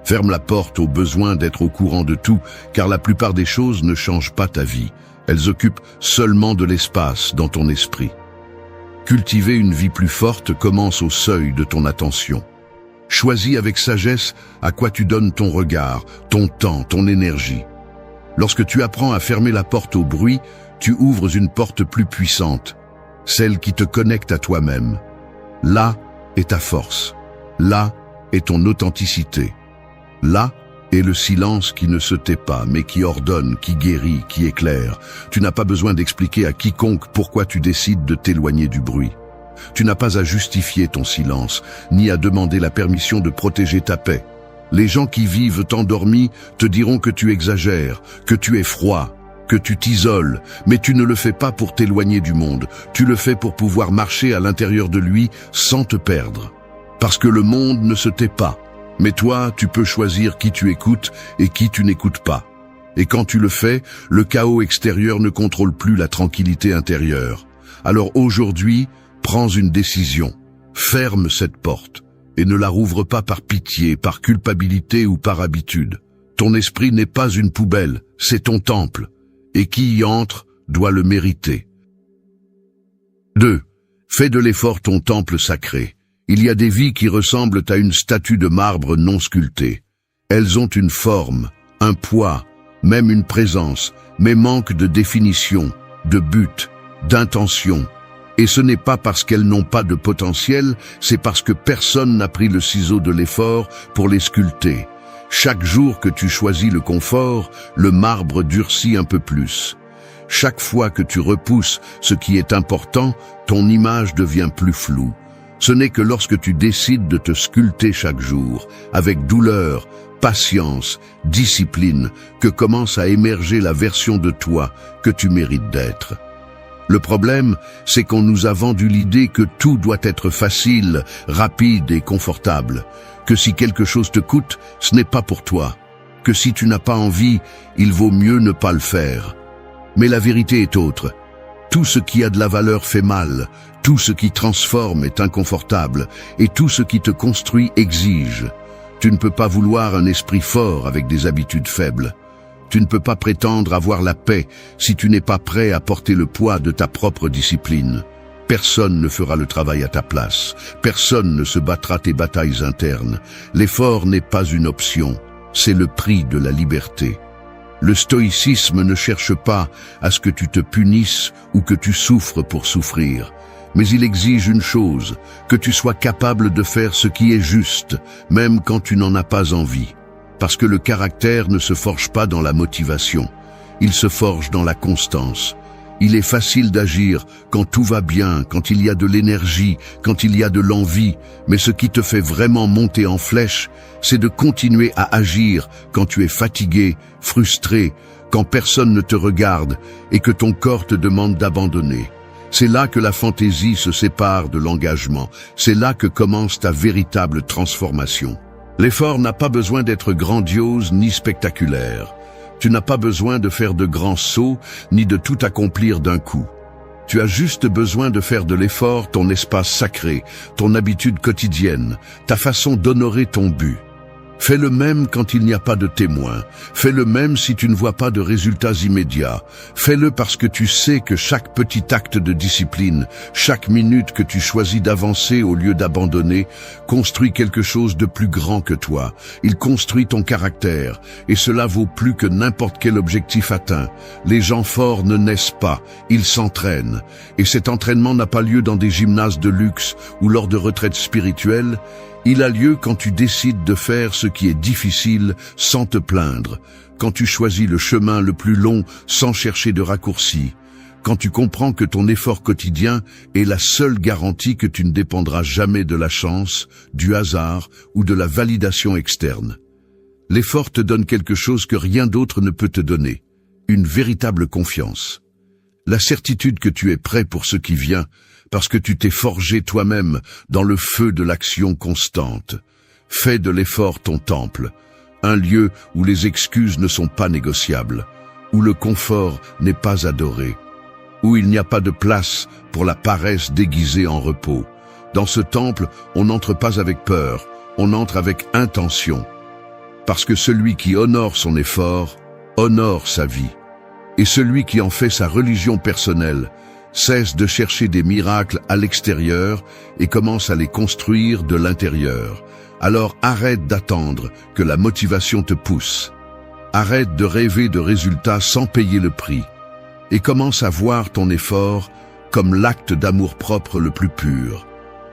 A: Ferme la porte au besoin d'être au courant de tout, car la plupart des choses ne changent pas ta vie. Elles occupent seulement de l'espace dans ton esprit. Cultiver une vie plus forte commence au seuil de ton attention. Choisis avec sagesse à quoi tu donnes ton regard, ton temps, ton énergie. Lorsque tu apprends à fermer la porte au bruit, tu ouvres une porte plus puissante, celle qui te connecte à toi-même. Là est ta force. Là est ton authenticité. Là est le silence qui ne se tait pas, mais qui ordonne, qui guérit, qui éclaire. Tu n'as pas besoin d'expliquer à quiconque pourquoi tu décides de t'éloigner du bruit. Tu n'as pas à justifier ton silence, ni à demander la permission de protéger ta paix. Les gens qui vivent endormis te diront que tu exagères, que tu es froid, que tu t'isoles, mais tu ne le fais pas pour t'éloigner du monde. Tu le fais pour pouvoir marcher à l'intérieur de lui sans te perdre. Parce que le monde ne se tait pas. Mais toi, tu peux choisir qui tu écoutes et qui tu n'écoutes pas. Et quand tu le fais, le chaos extérieur ne contrôle plus la tranquillité intérieure. Alors aujourd'hui, prends une décision. Ferme cette porte. et ne la rouvre pas par pitié, par culpabilité ou par habitude. Ton esprit n'est pas une poubelle, c'est ton temple, et qui y entre doit le mériter. 2. Fais de l'effort ton temple sacré. Il y a des vies qui ressemblent à une statue de marbre non sculptée. Elles ont une forme, un poids, même une présence, mais manquent de définition, de but, d'intention. Et ce n'est pas parce qu'elles n'ont pas de potentiel, c'est parce que personne n'a pris le ciseau de l'effort pour les sculpter. Chaque jour que tu choisis le confort, le marbre durcit un peu plus. Chaque fois que tu repousses ce qui est important, ton image devient plus floue. Ce n'est que lorsque tu décides de te sculpter chaque jour, avec douleur, patience, discipline, que commence à émerger la version de toi que tu mérites d'être. Le problème, c'est qu'on nous a vendu l'idée que tout doit être facile, rapide et confortable, que si quelque chose te coûte, ce n'est pas pour toi, que si tu n'as pas envie, il vaut mieux ne pas le faire. Mais la vérité est autre. Tout ce qui a de la valeur fait mal, tout ce qui transforme est inconfortable, et tout ce qui te construit exige. Tu ne peux pas vouloir un esprit fort avec des habitudes faibles. Tu ne peux pas prétendre avoir la paix si tu n'es pas prêt à porter le poids de ta propre discipline. Personne ne fera le travail à ta place. Personne ne se battra tes batailles internes. L'effort n'est pas une option, c'est le prix de la liberté. Le stoïcisme ne cherche pas à ce que tu te punisses ou que tu souffres pour souffrir. Mais il exige une chose, que tu sois capable de faire ce qui est juste, même quand tu n'en as pas envie. Parce que le caractère ne se forge pas dans la motivation, il se forge dans la constance. Il est facile d'agir quand tout va bien, quand il y a de l'énergie, quand il y a de l'envie, mais ce qui te fait vraiment monter en flèche, c'est de continuer à agir quand tu es fatigué, frustré, quand personne ne te regarde et que ton corps te demande d'abandonner. C'est là que la fantaisie se sépare de l'engagement, c'est là que commence ta véritable transformation. L'effort n'a pas besoin d'être grandiose ni spectaculaire. Tu n'as pas besoin de faire de grands sauts, ni de tout accomplir d'un coup. Tu as juste besoin de faire de l'effort ton espace sacré, ton habitude quotidienne, ta façon d'honorer ton but. Fais le même quand il n'y a pas de témoin. Fais le même si tu ne vois pas de résultats immédiats. Fais-le parce que tu sais que chaque petit acte de discipline, chaque minute que tu choisis d'avancer au lieu d'abandonner, construit quelque chose de plus grand que toi. Il construit ton caractère, et cela vaut plus que n'importe quel objectif atteint. Les gens forts ne naissent pas, ils s'entraînent. Et cet entraînement n'a pas lieu dans des gymnases de luxe ou lors de retraites spirituelles. Il a lieu quand tu décides de faire ce qui est difficile sans te plaindre, quand tu choisis le chemin le plus long sans chercher de raccourci, quand tu comprends que ton effort quotidien est la seule garantie que tu ne dépendras jamais de la chance, du hasard ou de la validation externe. L'effort te donne quelque chose que rien d'autre ne peut te donner, une véritable confiance. La certitude que tu es prêt pour ce qui vient, parce que tu t'es forgé toi-même dans le feu de l'action constante. Fais de l'effort ton temple, un lieu où les excuses ne sont pas négociables, où le confort n'est pas adoré, où il n'y a pas de place pour la paresse déguisée en repos. Dans ce temple, on n'entre pas avec peur, on entre avec intention. Parce que celui qui honore son effort, honore sa vie. Et celui qui en fait sa religion personnelle, cesse de chercher des miracles à l'extérieur et commence à les construire de l'intérieur. Alors arrête d'attendre que la motivation te pousse. Arrête de rêver de résultats sans payer le prix. Et commence à voir ton effort comme l'acte d'amour-propre le plus pur.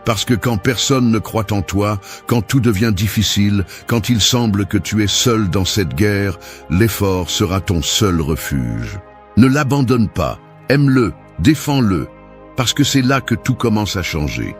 A: Parce que quand personne ne croit en toi, quand tout devient difficile, quand il semble que tu es seul dans cette guerre, l'effort sera ton seul refuge. Ne l'abandonne pas, aime-le, défends-le, parce que c'est là que tout commence à changer.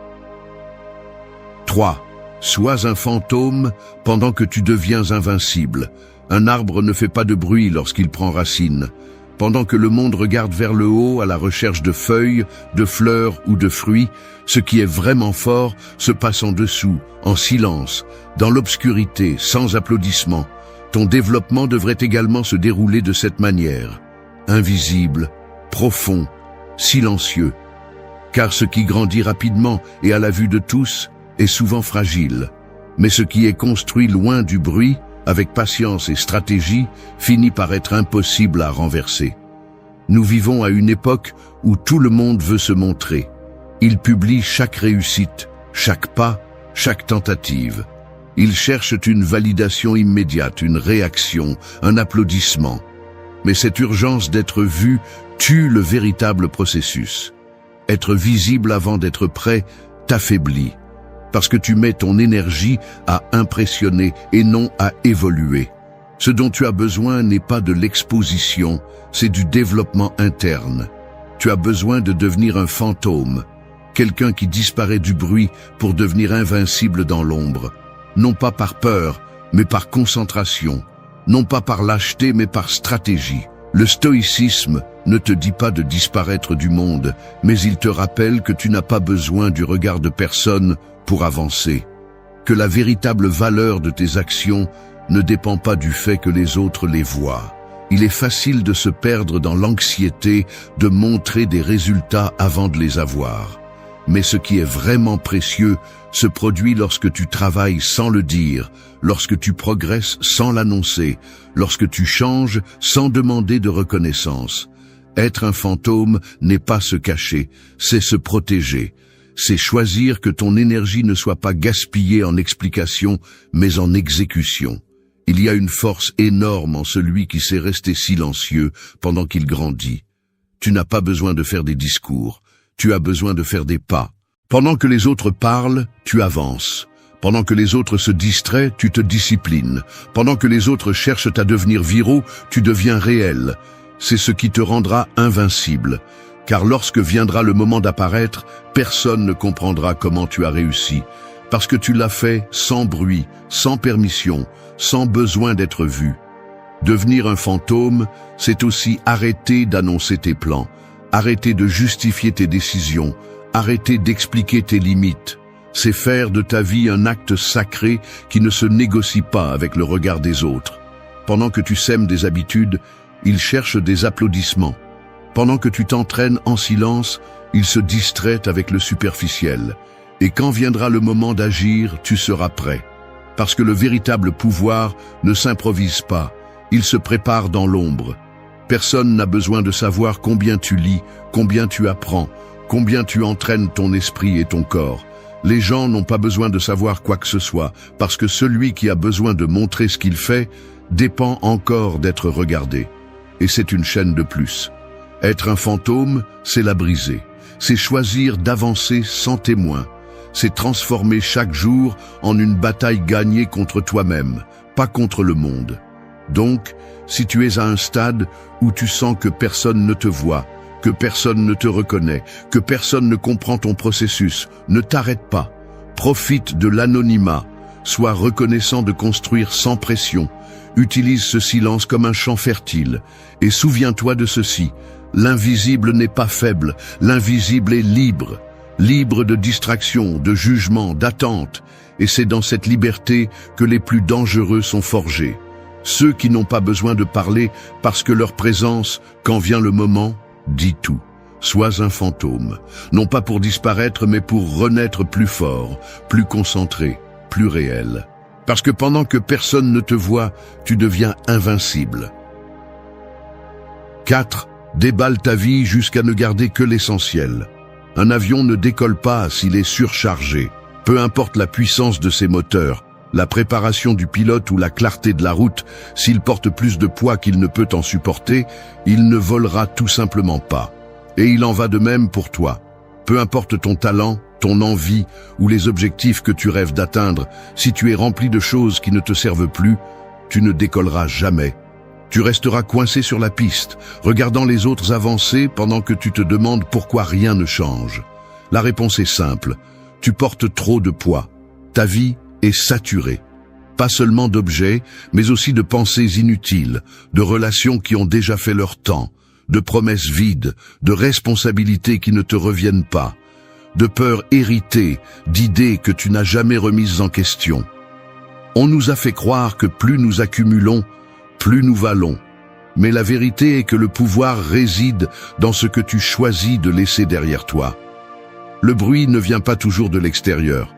A: 3. Sois un fantôme pendant que tu deviens invincible. Un arbre ne fait pas de bruit lorsqu'il prend racine. Pendant que le monde regarde vers le haut à la recherche de feuilles, de fleurs ou de fruits, ce qui est vraiment fort se passe en dessous, en silence, dans l'obscurité, sans applaudissements. Ton développement devrait également se dérouler de cette manière. Invisible, profond, silencieux. Car ce qui grandit rapidement et à la vue de tous est souvent fragile, mais ce qui est construit loin du bruit, avec patience et stratégie, finit par être impossible à renverser. Nous vivons à une époque où tout le monde veut se montrer. Ils publient chaque réussite, chaque pas, chaque tentative. Ils cherchent une validation immédiate, une réaction, un applaudissement. Mais cette urgence d'être vu tue le véritable processus. Être visible avant d'être prêt t'affaiblit, parce que tu mets ton énergie à impressionner et non à évoluer. Ce dont tu as besoin n'est pas de l'exposition, c'est du développement interne. Tu as besoin de devenir un fantôme, quelqu'un qui disparaît du bruit pour devenir invincible dans l'ombre. Non pas par peur, mais par concentration. Non pas par lâcheté, mais par stratégie. Le stoïcisme ne te dit pas de disparaître du monde, mais il te rappelle que tu n'as pas besoin du regard de personne pour avancer. Que la véritable valeur de tes actions ne dépend pas du fait que les autres les voient. Il est facile de se perdre dans l'anxiété de montrer des résultats avant de les avoir. Mais ce qui est vraiment précieux se produit lorsque tu travailles sans le dire, lorsque tu progresses sans l'annoncer, lorsque tu changes sans demander de reconnaissance. Être un fantôme n'est pas se cacher, c'est se protéger. C'est choisir que ton énergie ne soit pas gaspillée en explications, mais en exécution. Il y a une force énorme en celui qui sait rester silencieux pendant qu'il grandit. Tu n'as pas besoin de faire des discours, tu as besoin de faire des pas. Pendant que les autres parlent, tu avances. Pendant que les autres se distraient, tu te disciplines. Pendant que les autres cherchent à devenir viraux, tu deviens réel. C'est ce qui te rendra invincible. Car lorsque viendra le moment d'apparaître, personne ne comprendra comment tu as réussi. Parce que tu l'as fait sans bruit, sans permission, sans besoin d'être vu. Devenir un fantôme, c'est aussi arrêter d'annoncer tes plans, arrêter de justifier tes décisions, arrêter d'expliquer tes limites. C'est faire de ta vie un acte sacré qui ne se négocie pas avec le regard des autres. Pendant que tu sèmes des habitudes, ils cherchent des applaudissements. Pendant que tu t'entraînes en silence, ils se distraient avec le superficiel. Et quand viendra le moment d'agir, tu seras prêt. Parce que le véritable pouvoir ne s'improvise pas, il se prépare dans l'ombre. Personne n'a besoin de savoir combien tu lis, combien tu apprends, combien tu entraînes ton esprit et ton corps. Les gens n'ont pas besoin de savoir quoi que ce soit, parce que celui qui a besoin de montrer ce qu'il fait dépend encore d'être regardé. Et c'est une chaîne de plus. Être un fantôme, c'est la briser. C'est choisir d'avancer sans témoin. C'est transformer chaque jour en une bataille gagnée contre toi-même, pas contre le monde. Donc, si tu es à un stade où tu sens que personne ne te voit, que personne ne te reconnaît, que personne ne comprend ton processus, ne t'arrête pas. Profite de l'anonymat. Sois reconnaissant de construire sans pression. Utilise ce silence comme un champ fertile. Et souviens-toi de ceci. L'invisible n'est pas faible. L'invisible est libre. Libre de distraction, de jugement, d'attente. Et c'est dans cette liberté que les plus dangereux sont forgés. Ceux qui n'ont pas besoin de parler parce que leur présence, quand vient le moment, dit tout. Sois un fantôme, non pas pour disparaître, mais pour renaître plus fort, plus concentré, plus réel. Parce que pendant que personne ne te voit, tu deviens invincible. 4. Déballe ta vie jusqu'à ne garder que l'essentiel. Un avion ne décolle pas s'il est surchargé. Peu importe la puissance de ses moteurs, la préparation du pilote ou la clarté de la route, s'il porte plus de poids qu'il ne peut en supporter, il ne volera tout simplement pas. Et il en va de même pour toi. Peu importe ton talent, ton envie ou les objectifs que tu rêves d'atteindre, si tu es rempli de choses qui ne te servent plus, tu ne décolleras jamais. Tu resteras coincé sur la piste, regardant les autres avancer pendant que tu te demandes pourquoi rien ne change. La réponse est simple. Tu portes trop de poids. Ta vie est saturée. Pas seulement d'objets, mais aussi de pensées inutiles, de relations qui ont déjà fait leur temps, de promesses vides, de responsabilités qui ne te reviennent pas, de peurs héritées, d'idées que tu n'as jamais remises en question. On nous a fait croire que plus nous accumulons, plus nous valons. Mais la vérité est que le pouvoir réside dans ce que tu choisis de laisser derrière toi. Le bruit ne vient pas toujours de l'extérieur.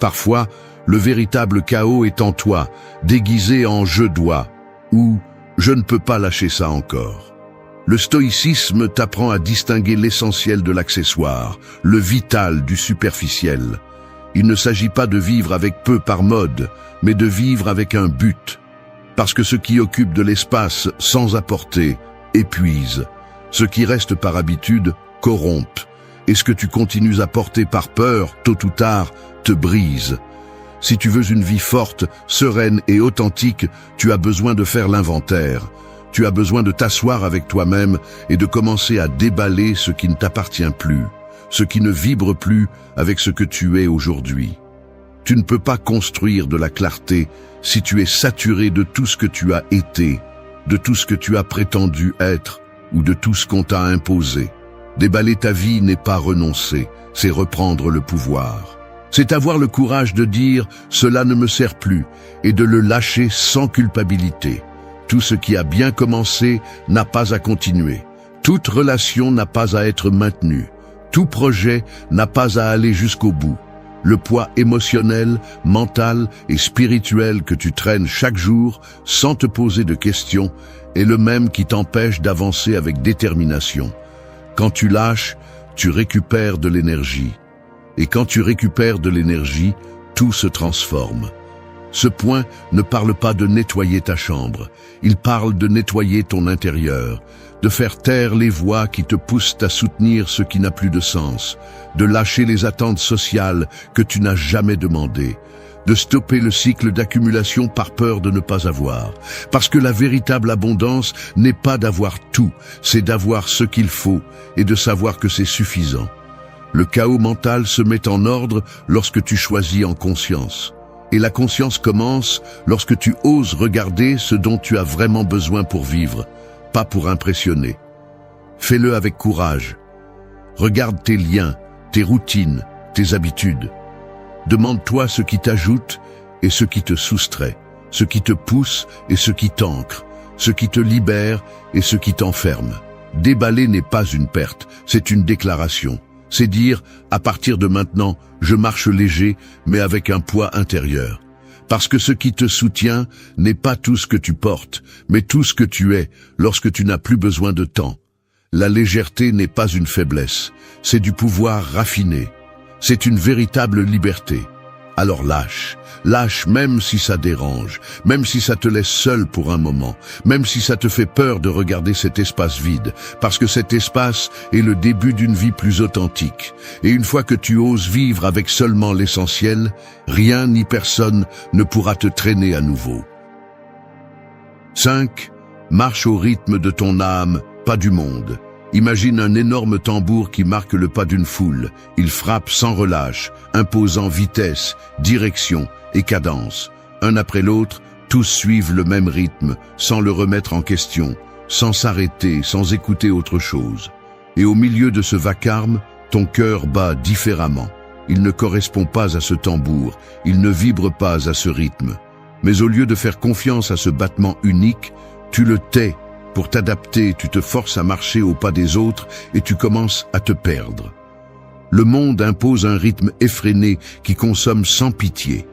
A: Parfois, le véritable chaos est en toi, déguisé en « je dois » ou « je ne peux pas lâcher ça encore ». Le stoïcisme t'apprend à distinguer l'essentiel de l'accessoire, le vital du superficiel. Il ne s'agit pas de vivre avec peu par mode, mais de vivre avec un but. Parce que ce qui occupe de l'espace sans apporter épuise. Ce qui reste par habitude corrompt. Et ce que tu continues à porter par peur, tôt ou tard, te brise. Si tu veux une vie forte, sereine et authentique, tu as besoin de faire l'inventaire. Tu as besoin de t'asseoir avec toi-même et de commencer à déballer ce qui ne t'appartient plus, ce qui ne vibre plus avec ce que tu es aujourd'hui. Tu ne peux pas construire de la clarté si tu es saturé de tout ce que tu as été, de tout ce que tu as prétendu être ou de tout ce qu'on t'a imposé. Déballer ta vie n'est pas renoncer, c'est reprendre le pouvoir. C'est avoir le courage de dire « cela ne me sert plus » et de le lâcher sans culpabilité. Tout ce qui a bien commencé n'a pas à continuer. Toute relation n'a pas à être maintenue. Tout projet n'a pas à aller jusqu'au bout. Le poids émotionnel, mental et spirituel que tu traînes chaque jour sans te poser de questions est le même qui t'empêche d'avancer avec détermination. Quand tu lâches, tu récupères de l'énergie. Et quand tu récupères de l'énergie, tout se transforme. Ce point ne parle pas de nettoyer ta chambre, il parle de nettoyer ton intérieur, de faire taire les voix qui te poussent à soutenir ce qui n'a plus de sens, de lâcher les attentes sociales que tu n'as jamais demandées, de stopper le cycle d'accumulation par peur de ne pas avoir. Parce que la véritable abondance n'est pas d'avoir tout, c'est d'avoir ce qu'il faut et de savoir que c'est suffisant. Le chaos mental se met en ordre lorsque tu choisis en conscience. Et la conscience commence lorsque tu oses regarder ce dont tu as vraiment besoin pour vivre, pas pour impressionner. Fais-le avec courage. Regarde tes liens, tes routines, tes habitudes. Demande-toi ce qui t'ajoute et ce qui te soustrait, ce qui te pousse et ce qui t'ancre, ce qui te libère et ce qui t'enferme. Déballer n'est pas une perte, c'est une déclaration. C'est dire, à partir de maintenant, je marche léger, mais avec un poids intérieur. Parce que ce qui te soutient n'est pas tout ce que tu portes, mais tout ce que tu es lorsque tu n'as plus besoin de temps. La légèreté n'est pas une faiblesse, c'est du pouvoir raffiné. C'est une véritable liberté. Alors lâche. Lâche même si ça dérange, même si ça te laisse seul pour un moment, même si ça te fait peur de regarder cet espace vide, parce que cet espace est le début d'une vie plus authentique. Et une fois que tu oses vivre avec seulement l'essentiel, rien ni personne ne pourra te traîner à nouveau. 5. Marche au rythme de ton âme, pas du monde. Imagine un énorme tambour qui marque le pas d'une foule. Il frappe sans relâche, imposant vitesse, direction et cadence. Un après l'autre, tous suivent le même rythme, sans le remettre en question, sans s'arrêter, sans écouter autre chose. Et au milieu de ce vacarme, ton cœur bat différemment. Il ne correspond pas à ce tambour, il ne vibre pas à ce rythme. Mais au lieu de faire confiance à ce battement unique, tu le tais. Pour t'adapter, tu te forces à marcher au pas des autres et tu commences à te perdre. Le monde impose un rythme effréné qui consomme sans pitié.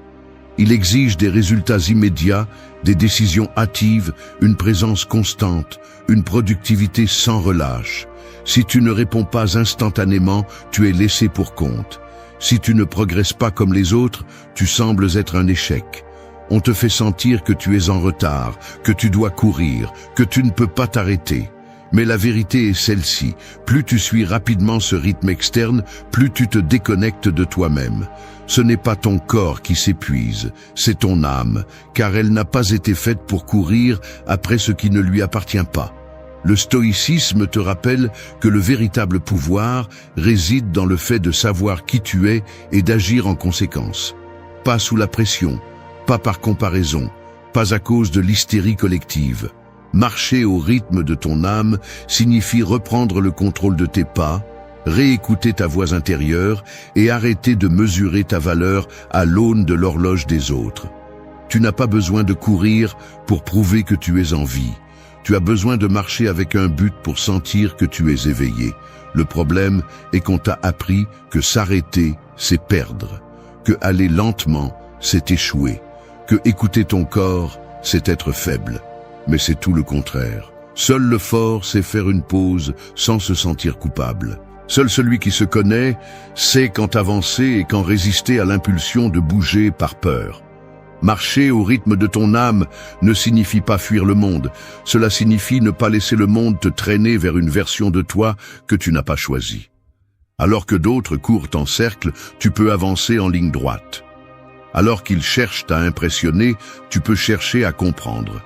A: Il exige des résultats immédiats, des décisions hâtives, une présence constante, une productivité sans relâche. Si tu ne réponds pas instantanément, tu es laissé pour compte. Si tu ne progresses pas comme les autres, tu sembles être un échec. On te fait sentir que tu es en retard, que tu dois courir, que tu ne peux pas t'arrêter. Mais la vérité est celle-ci. Plus tu suis rapidement ce rythme externe, plus tu te déconnectes de toi-même. Ce n'est pas ton corps qui s'épuise, c'est ton âme, car elle n'a pas été faite pour courir après ce qui ne lui appartient pas. Le stoïcisme te rappelle que le véritable pouvoir réside dans le fait de savoir qui tu es et d'agir en conséquence. Pas sous la pression, pas par comparaison, pas à cause de l'hystérie collective. Marcher au rythme de ton âme signifie reprendre le contrôle de tes pas, réécouter ta voix intérieure et arrêter de mesurer ta valeur à l'aune de l'horloge des autres. Tu n'as pas besoin de courir pour prouver que tu es en vie. Tu as besoin de marcher avec un but pour sentir que tu es éveillé. Le problème est qu'on t'a appris que s'arrêter, c'est perdre. que aller lentement, c'est échouer, que écouter ton corps, c'est être faible. Mais c'est tout le contraire. Seul le fort sait faire une pause sans se sentir coupable. Seul celui qui se connaît sait quand avancer et quand résister à l'impulsion de bouger par peur. Marcher au rythme de ton âme ne signifie pas fuir le monde. Cela signifie ne pas laisser le monde te traîner vers une version de toi que tu n'as pas choisie. Alors que d'autres courent en cercle, tu peux avancer en ligne droite. Alors qu'ils cherchent à impressionner, tu peux chercher à comprendre.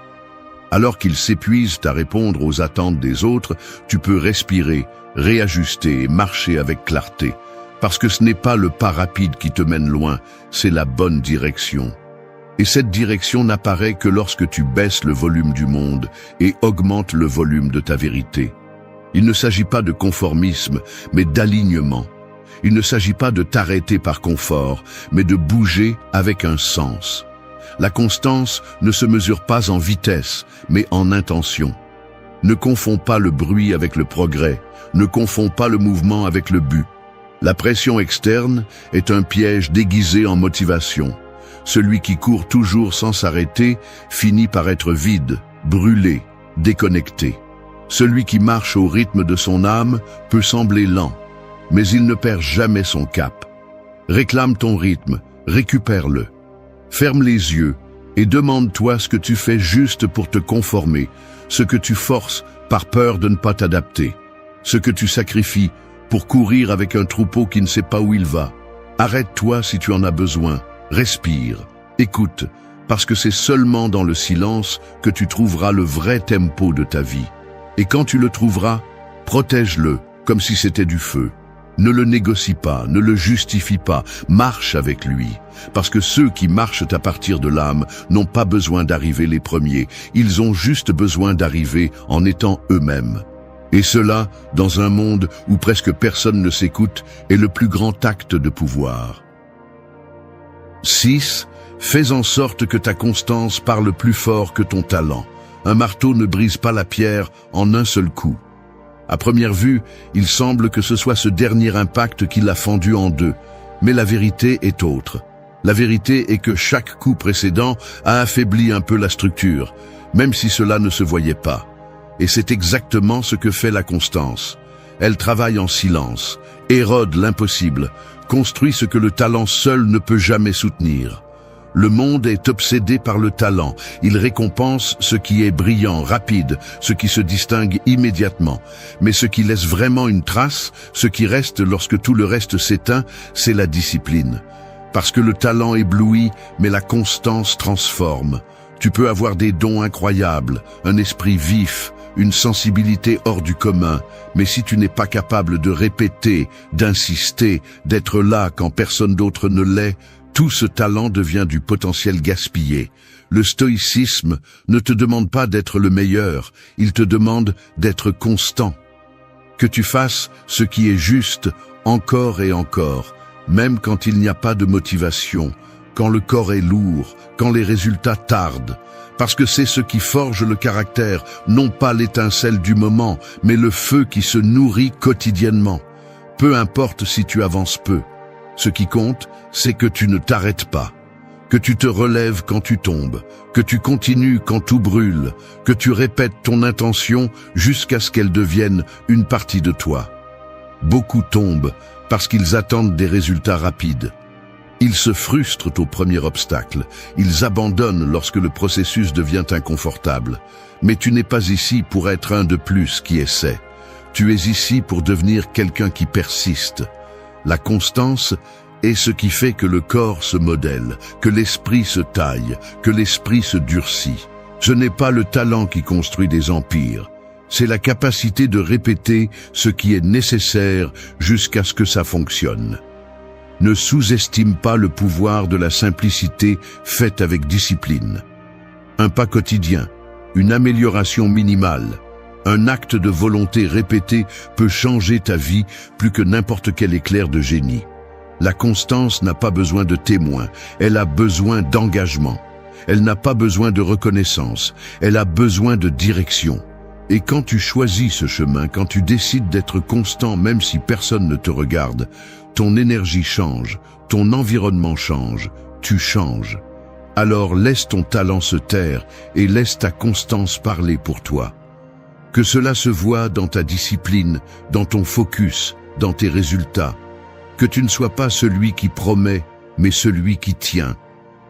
A: Alors qu'ils s'épuisent à répondre aux attentes des autres, tu peux respirer, réajuster et marcher avec clarté. Parce que ce n'est pas le pas rapide qui te mène loin, c'est la bonne direction. Et cette direction n'apparaît que lorsque tu baisses le volume du monde et augmentes le volume de ta vérité. Il ne s'agit pas de conformisme, mais d'alignement. Il ne s'agit pas de t'arrêter par confort, mais de bouger avec un sens. La constance ne se mesure pas en vitesse, mais en intention. Ne confonds pas le bruit avec le progrès, ne confonds pas le mouvement avec le but. La pression externe est un piège déguisé en motivation. Celui qui court toujours sans s'arrêter finit par être vide, brûlé, déconnecté. Celui qui marche au rythme de son âme peut sembler lent, mais il ne perd jamais son cap. Réclame ton rythme, récupère-le. Ferme les yeux et demande-toi ce que tu fais juste pour te conformer, ce que tu forces par peur de ne pas t'adapter, ce que tu sacrifies pour courir avec un troupeau qui ne sait pas où il va. Arrête-toi si tu en as besoin, respire, écoute, parce que c'est seulement dans le silence que tu trouveras le vrai tempo de ta vie. Et quand tu le trouveras, protège-le comme si c'était du feu. Ne le négocie pas, ne le justifie pas, marche avec lui. Parce que ceux qui marchent à partir de l'âme n'ont pas besoin d'arriver les premiers, ils ont juste besoin d'arriver en étant eux-mêmes. Et cela, dans un monde où presque personne ne s'écoute, est le plus grand acte de pouvoir. 6. Fais en sorte que ta constance parle plus fort que ton talent. Un marteau ne brise pas la pierre en un seul coup. À première vue, il semble que ce soit ce dernier impact qui l'a fendu en deux. Mais la vérité est autre. La vérité est que chaque coup précédent a affaibli un peu la structure, même si cela ne se voyait pas. Et c'est exactement ce que fait la constance. Elle travaille en silence, érode l'impossible, construit ce que le talent seul ne peut jamais soutenir. Le monde est obsédé par le talent. Il récompense ce qui est brillant, rapide, ce qui se distingue immédiatement. Mais ce qui laisse vraiment une trace, ce qui reste lorsque tout le reste s'éteint, c'est la discipline. Parce que le talent éblouit, mais la constance transforme. Tu peux avoir des dons incroyables, un esprit vif, une sensibilité hors du commun, mais si tu n'es pas capable de répéter, d'insister, d'être là quand personne d'autre ne l'est, tout ce talent devient du potentiel gaspillé. Le stoïcisme ne te demande pas d'être le meilleur, il te demande d'être constant. Que tu fasses ce qui est juste encore et encore, même quand il n'y a pas de motivation, quand le corps est lourd, quand les résultats tardent. Parce que c'est ce qui forge le caractère, non pas l'étincelle du moment, mais le feu qui se nourrit quotidiennement. Peu importe si tu avances peu. Ce qui compte, c'est que tu ne t'arrêtes pas, que tu te relèves quand tu tombes, que tu continues quand tout brûle, que tu répètes ton intention jusqu'à ce qu'elle devienne une partie de toi. Beaucoup tombent parce qu'ils attendent des résultats rapides. Ils se frustrent au premier obstacle, ils abandonnent lorsque le processus devient inconfortable. Mais tu n'es pas ici pour être un de plus qui essaie. Tu es ici pour devenir quelqu'un qui persiste. La constance est ce qui fait que le corps se modèle, que l'esprit se taille, que l'esprit se durcit. Ce n'est pas le talent qui construit des empires, c'est la capacité de répéter ce qui est nécessaire jusqu'à ce que ça fonctionne. Ne sous-estime pas le pouvoir de la simplicité faite avec discipline. Un pas quotidien, une amélioration minimale, un acte de volonté répété peut changer ta vie plus que n'importe quel éclair de génie. La constance n'a pas besoin de témoins, elle a besoin d'engagement. Elle n'a pas besoin de reconnaissance, elle a besoin de direction. Et quand tu choisis ce chemin, quand tu décides d'être constant même si personne ne te regarde, ton énergie change, ton environnement change, tu changes. Alors laisse ton talent se taire et laisse ta constance parler pour toi. Que cela se voie dans ta discipline, dans ton focus, dans tes résultats. Que tu ne sois pas celui qui promet, mais celui qui tient.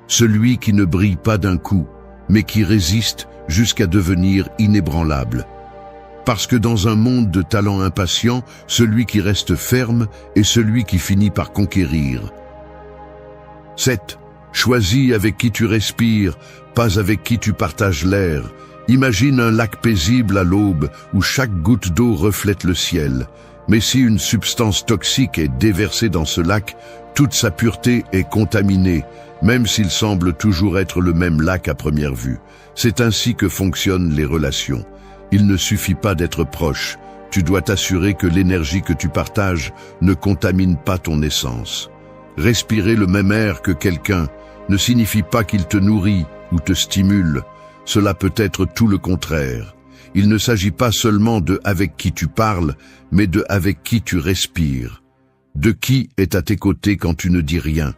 A: Celui qui ne brille pas d'un coup, mais qui résiste jusqu'à devenir inébranlable. Parce que dans un monde de talents impatients, celui qui reste ferme est celui qui finit par conquérir. 7. Choisis avec qui tu respires, pas avec qui tu partages l'air. Imagine un lac paisible à l'aube où chaque goutte d'eau reflète le ciel. Mais si une substance toxique est déversée dans ce lac, toute sa pureté est contaminée, même s'il semble toujours être le même lac à première vue. C'est ainsi que fonctionnent les relations. Il ne suffit pas d'être proche. Tu dois t'assurer que l'énergie que tu partages ne contamine pas ton essence. Respirer le même air que quelqu'un ne signifie pas qu'il te nourrit ou te stimule. Cela peut être tout le contraire. Il ne s'agit pas seulement de avec qui tu parles, mais de avec qui tu respires. De qui est à tes côtés quand tu ne dis rien.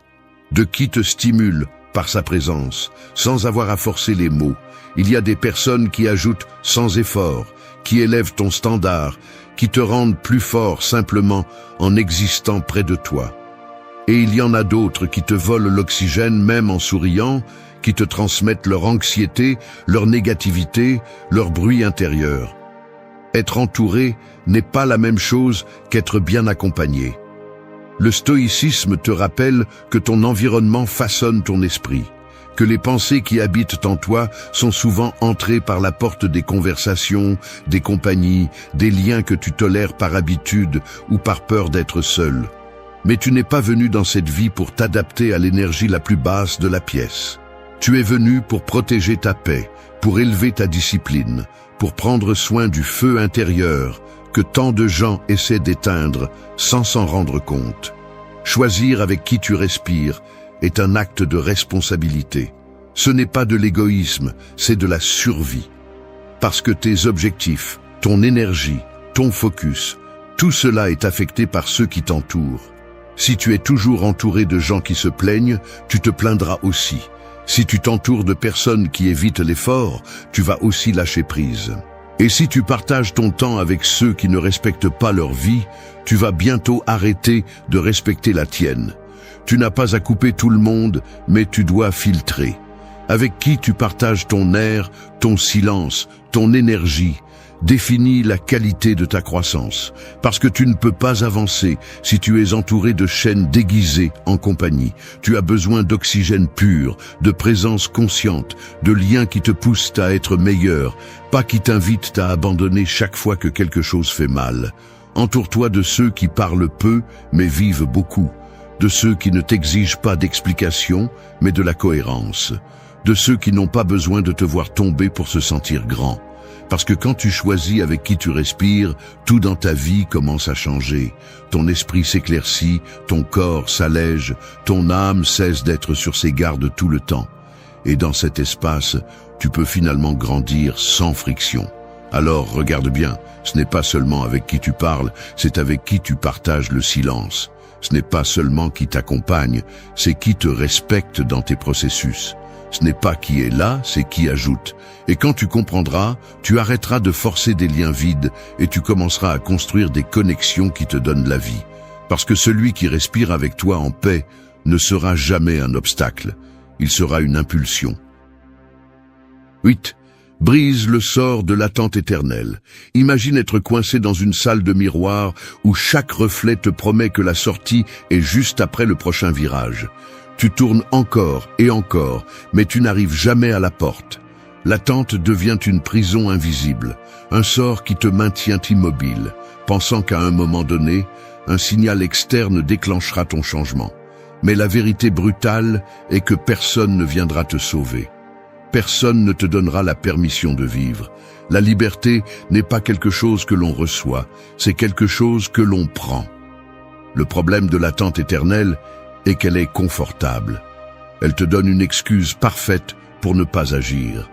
A: De qui te stimule par sa présence, sans avoir à forcer les mots. Il y a des personnes qui ajoutent sans effort, qui élèvent ton standard, qui te rendent plus fort simplement en existant près de toi. Et il y en a d'autres qui te volent l'oxygène même en souriant, qui te transmettent leur anxiété, leur négativité, leur bruit intérieur. Être entouré n'est pas la même chose qu'être bien accompagné. Le stoïcisme te rappelle que ton environnement façonne ton esprit, que les pensées qui habitent en toi sont souvent entrées par la porte des conversations, des compagnies, des liens que tu tolères par habitude ou par peur d'être seul. Mais tu n'es pas venu dans cette vie pour t'adapter à l'énergie la plus basse de la pièce. Tu es venu pour protéger ta paix, pour élever ta discipline, pour prendre soin du feu intérieur que tant de gens essaient d'éteindre sans s'en rendre compte. Choisir avec qui tu respires est un acte de responsabilité. Ce n'est pas de l'égoïsme, c'est de la survie. Parce que tes objectifs, ton énergie, ton focus, tout cela est affecté par ceux qui t'entourent. Si tu es toujours entouré de gens qui se plaignent, tu te plaindras aussi. Si tu t'entoures de personnes qui évitent l'effort, tu vas aussi lâcher prise. Et si tu partages ton temps avec ceux qui ne respectent pas leur vie, tu vas bientôt arrêter de respecter la tienne. Tu n'as pas à couper tout le monde, mais tu dois filtrer. Avec qui tu partages ton air, ton silence, ton énergie, définis la qualité de ta croissance. Parce que tu ne peux pas avancer si tu es entouré de chaînes déguisées en compagnie. Tu as besoin d'oxygène pur, de présence consciente, de liens qui te poussent à être meilleur, pas qui t'invitent à abandonner chaque fois que quelque chose fait mal. Entoure-toi de ceux qui parlent peu, mais vivent beaucoup. De ceux qui ne t'exigent pas d'explications, mais de la cohérence. De ceux qui n'ont pas besoin de te voir tomber pour se sentir grand. Parce que quand tu choisis avec qui tu respires, tout dans ta vie commence à changer. Ton esprit s'éclaircit, ton corps s'allège, ton âme cesse d'être sur ses gardes tout le temps. Et dans cet espace, tu peux finalement grandir sans friction. Alors regarde bien, ce n'est pas seulement avec qui tu parles, c'est avec qui tu partages le silence. Ce n'est pas seulement qui t'accompagne, c'est qui te respecte dans tes processus. Ce n'est pas qui est là, c'est qui ajoute. Et quand tu comprendras, tu arrêteras de forcer des liens vides et tu commenceras à construire des connexions qui te donnent la vie. Parce que celui qui respire avec toi en paix ne sera jamais un obstacle. Il sera une impulsion. 8. Brise le sort de l'attente éternelle. Imagine être coincé dans une salle de miroir où chaque reflet te promet que la sortie est juste après le prochain virage. Tu tournes encore et encore, mais tu n'arrives jamais à la porte. L'attente devient une prison invisible, un sort qui te maintient immobile, pensant qu'à un moment donné, un signal externe déclenchera ton changement. Mais la vérité brutale est que personne ne viendra te sauver. Personne ne te donnera la permission de vivre. La liberté n'est pas quelque chose que l'on reçoit, c'est quelque chose que l'on prend. Le problème de l'attente éternelle est qu'elle est confortable. Elle te donne une excuse parfaite pour ne pas agir.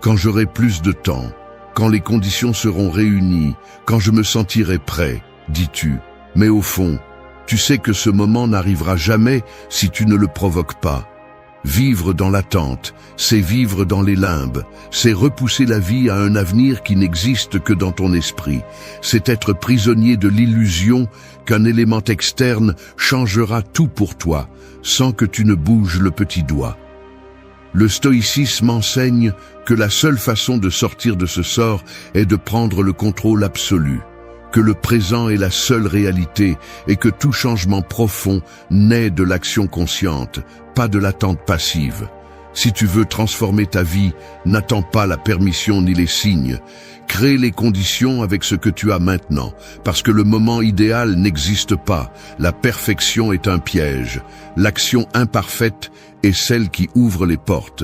A: Quand j'aurai plus de temps, quand les conditions seront réunies, quand je me sentirai prêt, dis-tu. Mais au fond, Tu sais que ce moment n'arrivera jamais si tu ne le provoques pas. Vivre dans l'attente, c'est vivre dans les limbes, c'est repousser la vie à un avenir qui n'existe que dans ton esprit. C'est être prisonnier de l'illusion qu'un élément externe changera tout pour toi, sans que tu ne bouges le petit doigt. Le stoïcisme enseigne que la seule façon de sortir de ce sort est de prendre le contrôle absolu, que le présent est la seule réalité et que tout changement profond naît de l'action consciente, pas de l'attente passive. Si tu veux transformer ta vie, n'attends pas la permission ni les signes. Crée les conditions avec ce que tu as maintenant, parce que le moment idéal n'existe pas. La perfection est un piège. L'action imparfaite est celle qui ouvre les portes.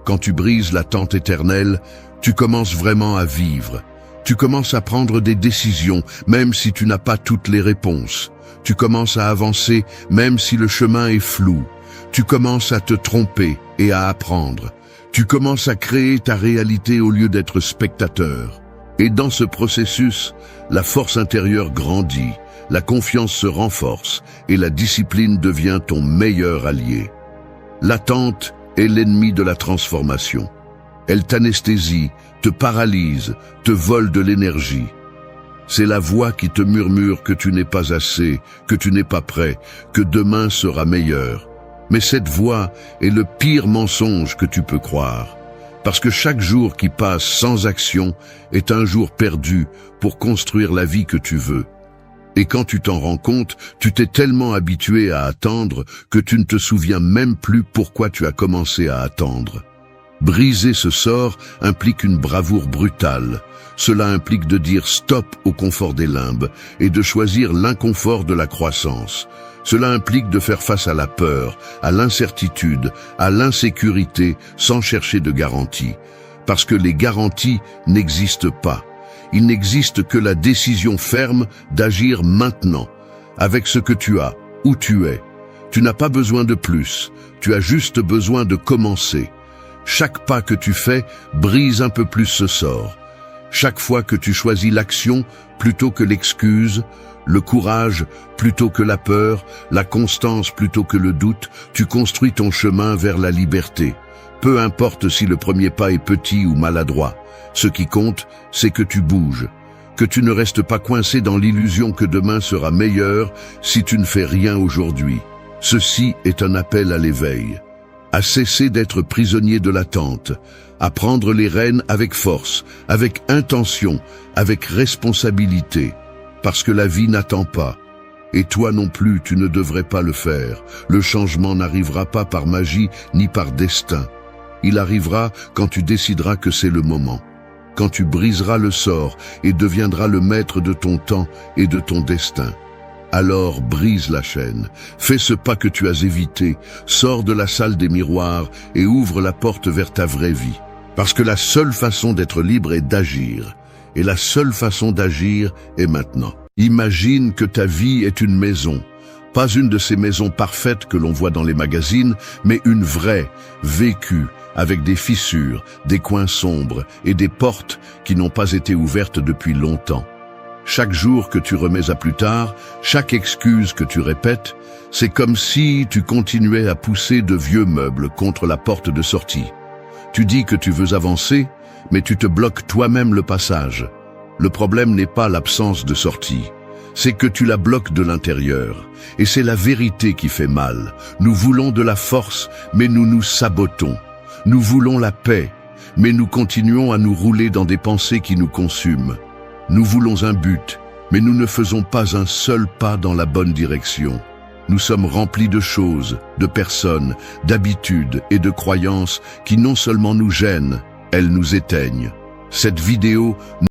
A: Quand tu brises l'attente éternelle, tu commences vraiment à vivre. Tu commences à prendre des décisions, même si tu n'as pas toutes les réponses. Tu commences à avancer, même si le chemin est flou. Tu commences à te tromper et à apprendre. Tu commences à créer ta réalité au lieu d'être spectateur. Et dans ce processus, la force intérieure grandit, la confiance se renforce et la discipline devient ton meilleur allié. L'attente est l'ennemi de la transformation. Elle t'anesthésie, te paralyse, te vole de l'énergie. C'est la voix qui te murmure que tu n'es pas assez, que tu n'es pas prêt, que demain sera meilleur. Mais cette voix est le pire mensonge que tu peux croire. Parce que chaque jour qui passe sans action est un jour perdu pour construire la vie que tu veux. Et quand tu t'en rends compte, tu t'es tellement habitué à attendre que tu ne te souviens même plus pourquoi tu as commencé à attendre. Briser ce sort implique une bravoure brutale. Cela implique de dire stop au confort des limbes et de choisir l'inconfort de la croissance. Cela implique de faire face à la peur, à l'incertitude, à l'insécurité sans chercher de garantie. Parce que les garanties n'existent pas. Il n'existe que la décision ferme d'agir maintenant, avec ce que tu as, où tu es. Tu n'as pas besoin de plus, tu as juste besoin de commencer. Chaque pas que tu fais brise un peu plus ce sort. Chaque fois que tu choisis l'action plutôt que l'excuse, le courage plutôt que la peur, la constance plutôt que le doute, tu construis ton chemin vers la liberté. Peu importe si le premier pas est petit ou maladroit. Ce qui compte, c'est que tu bouges, que tu ne restes pas coincé dans l'illusion que demain sera meilleur si tu ne fais rien aujourd'hui. Ceci est un appel à l'éveil, à cesser d'être prisonnier de l'attente, à prendre les rênes avec force, avec intention, avec responsabilité, parce que la vie n'attend pas. Et toi non plus, tu ne devrais pas le faire. Le changement n'arrivera pas par magie ni par destin. Il arrivera quand tu décideras que c'est le moment. Quand tu briseras le sort et deviendras le maître de ton temps et de ton destin. Alors brise la chaîne, fais ce pas que tu as évité, sors de la salle des miroirs et ouvre la porte vers ta vraie vie. Parce que la seule façon d'être libre est d'agir. Et la seule façon d'agir est maintenant. Imagine que ta vie est une maison. Pas une de ces maisons parfaites que l'on voit dans les magazines, mais une vraie, vécue, avec des fissures, des coins sombres et des portes qui n'ont pas été ouvertes depuis longtemps. Chaque jour que tu remets à plus tard, chaque excuse que tu répètes, c'est comme si tu continuais à pousser de vieux meubles contre la porte de sortie. Tu dis que tu veux avancer, mais tu te bloques toi-même le passage. Le problème n'est pas l'absence de sortie, c'est que tu la bloques de l'intérieur. Et c'est la vérité qui fait mal. Nous voulons de la force, mais nous nous sabotons. Nous voulons la paix, mais nous continuons à nous rouler dans des pensées qui nous consument. Nous voulons un but, mais nous ne faisons pas un seul pas dans la bonne direction. Nous sommes remplis de choses, de personnes, d'habitudes et de croyances qui non seulement nous gênent, elles nous éteignent. Cette vidéo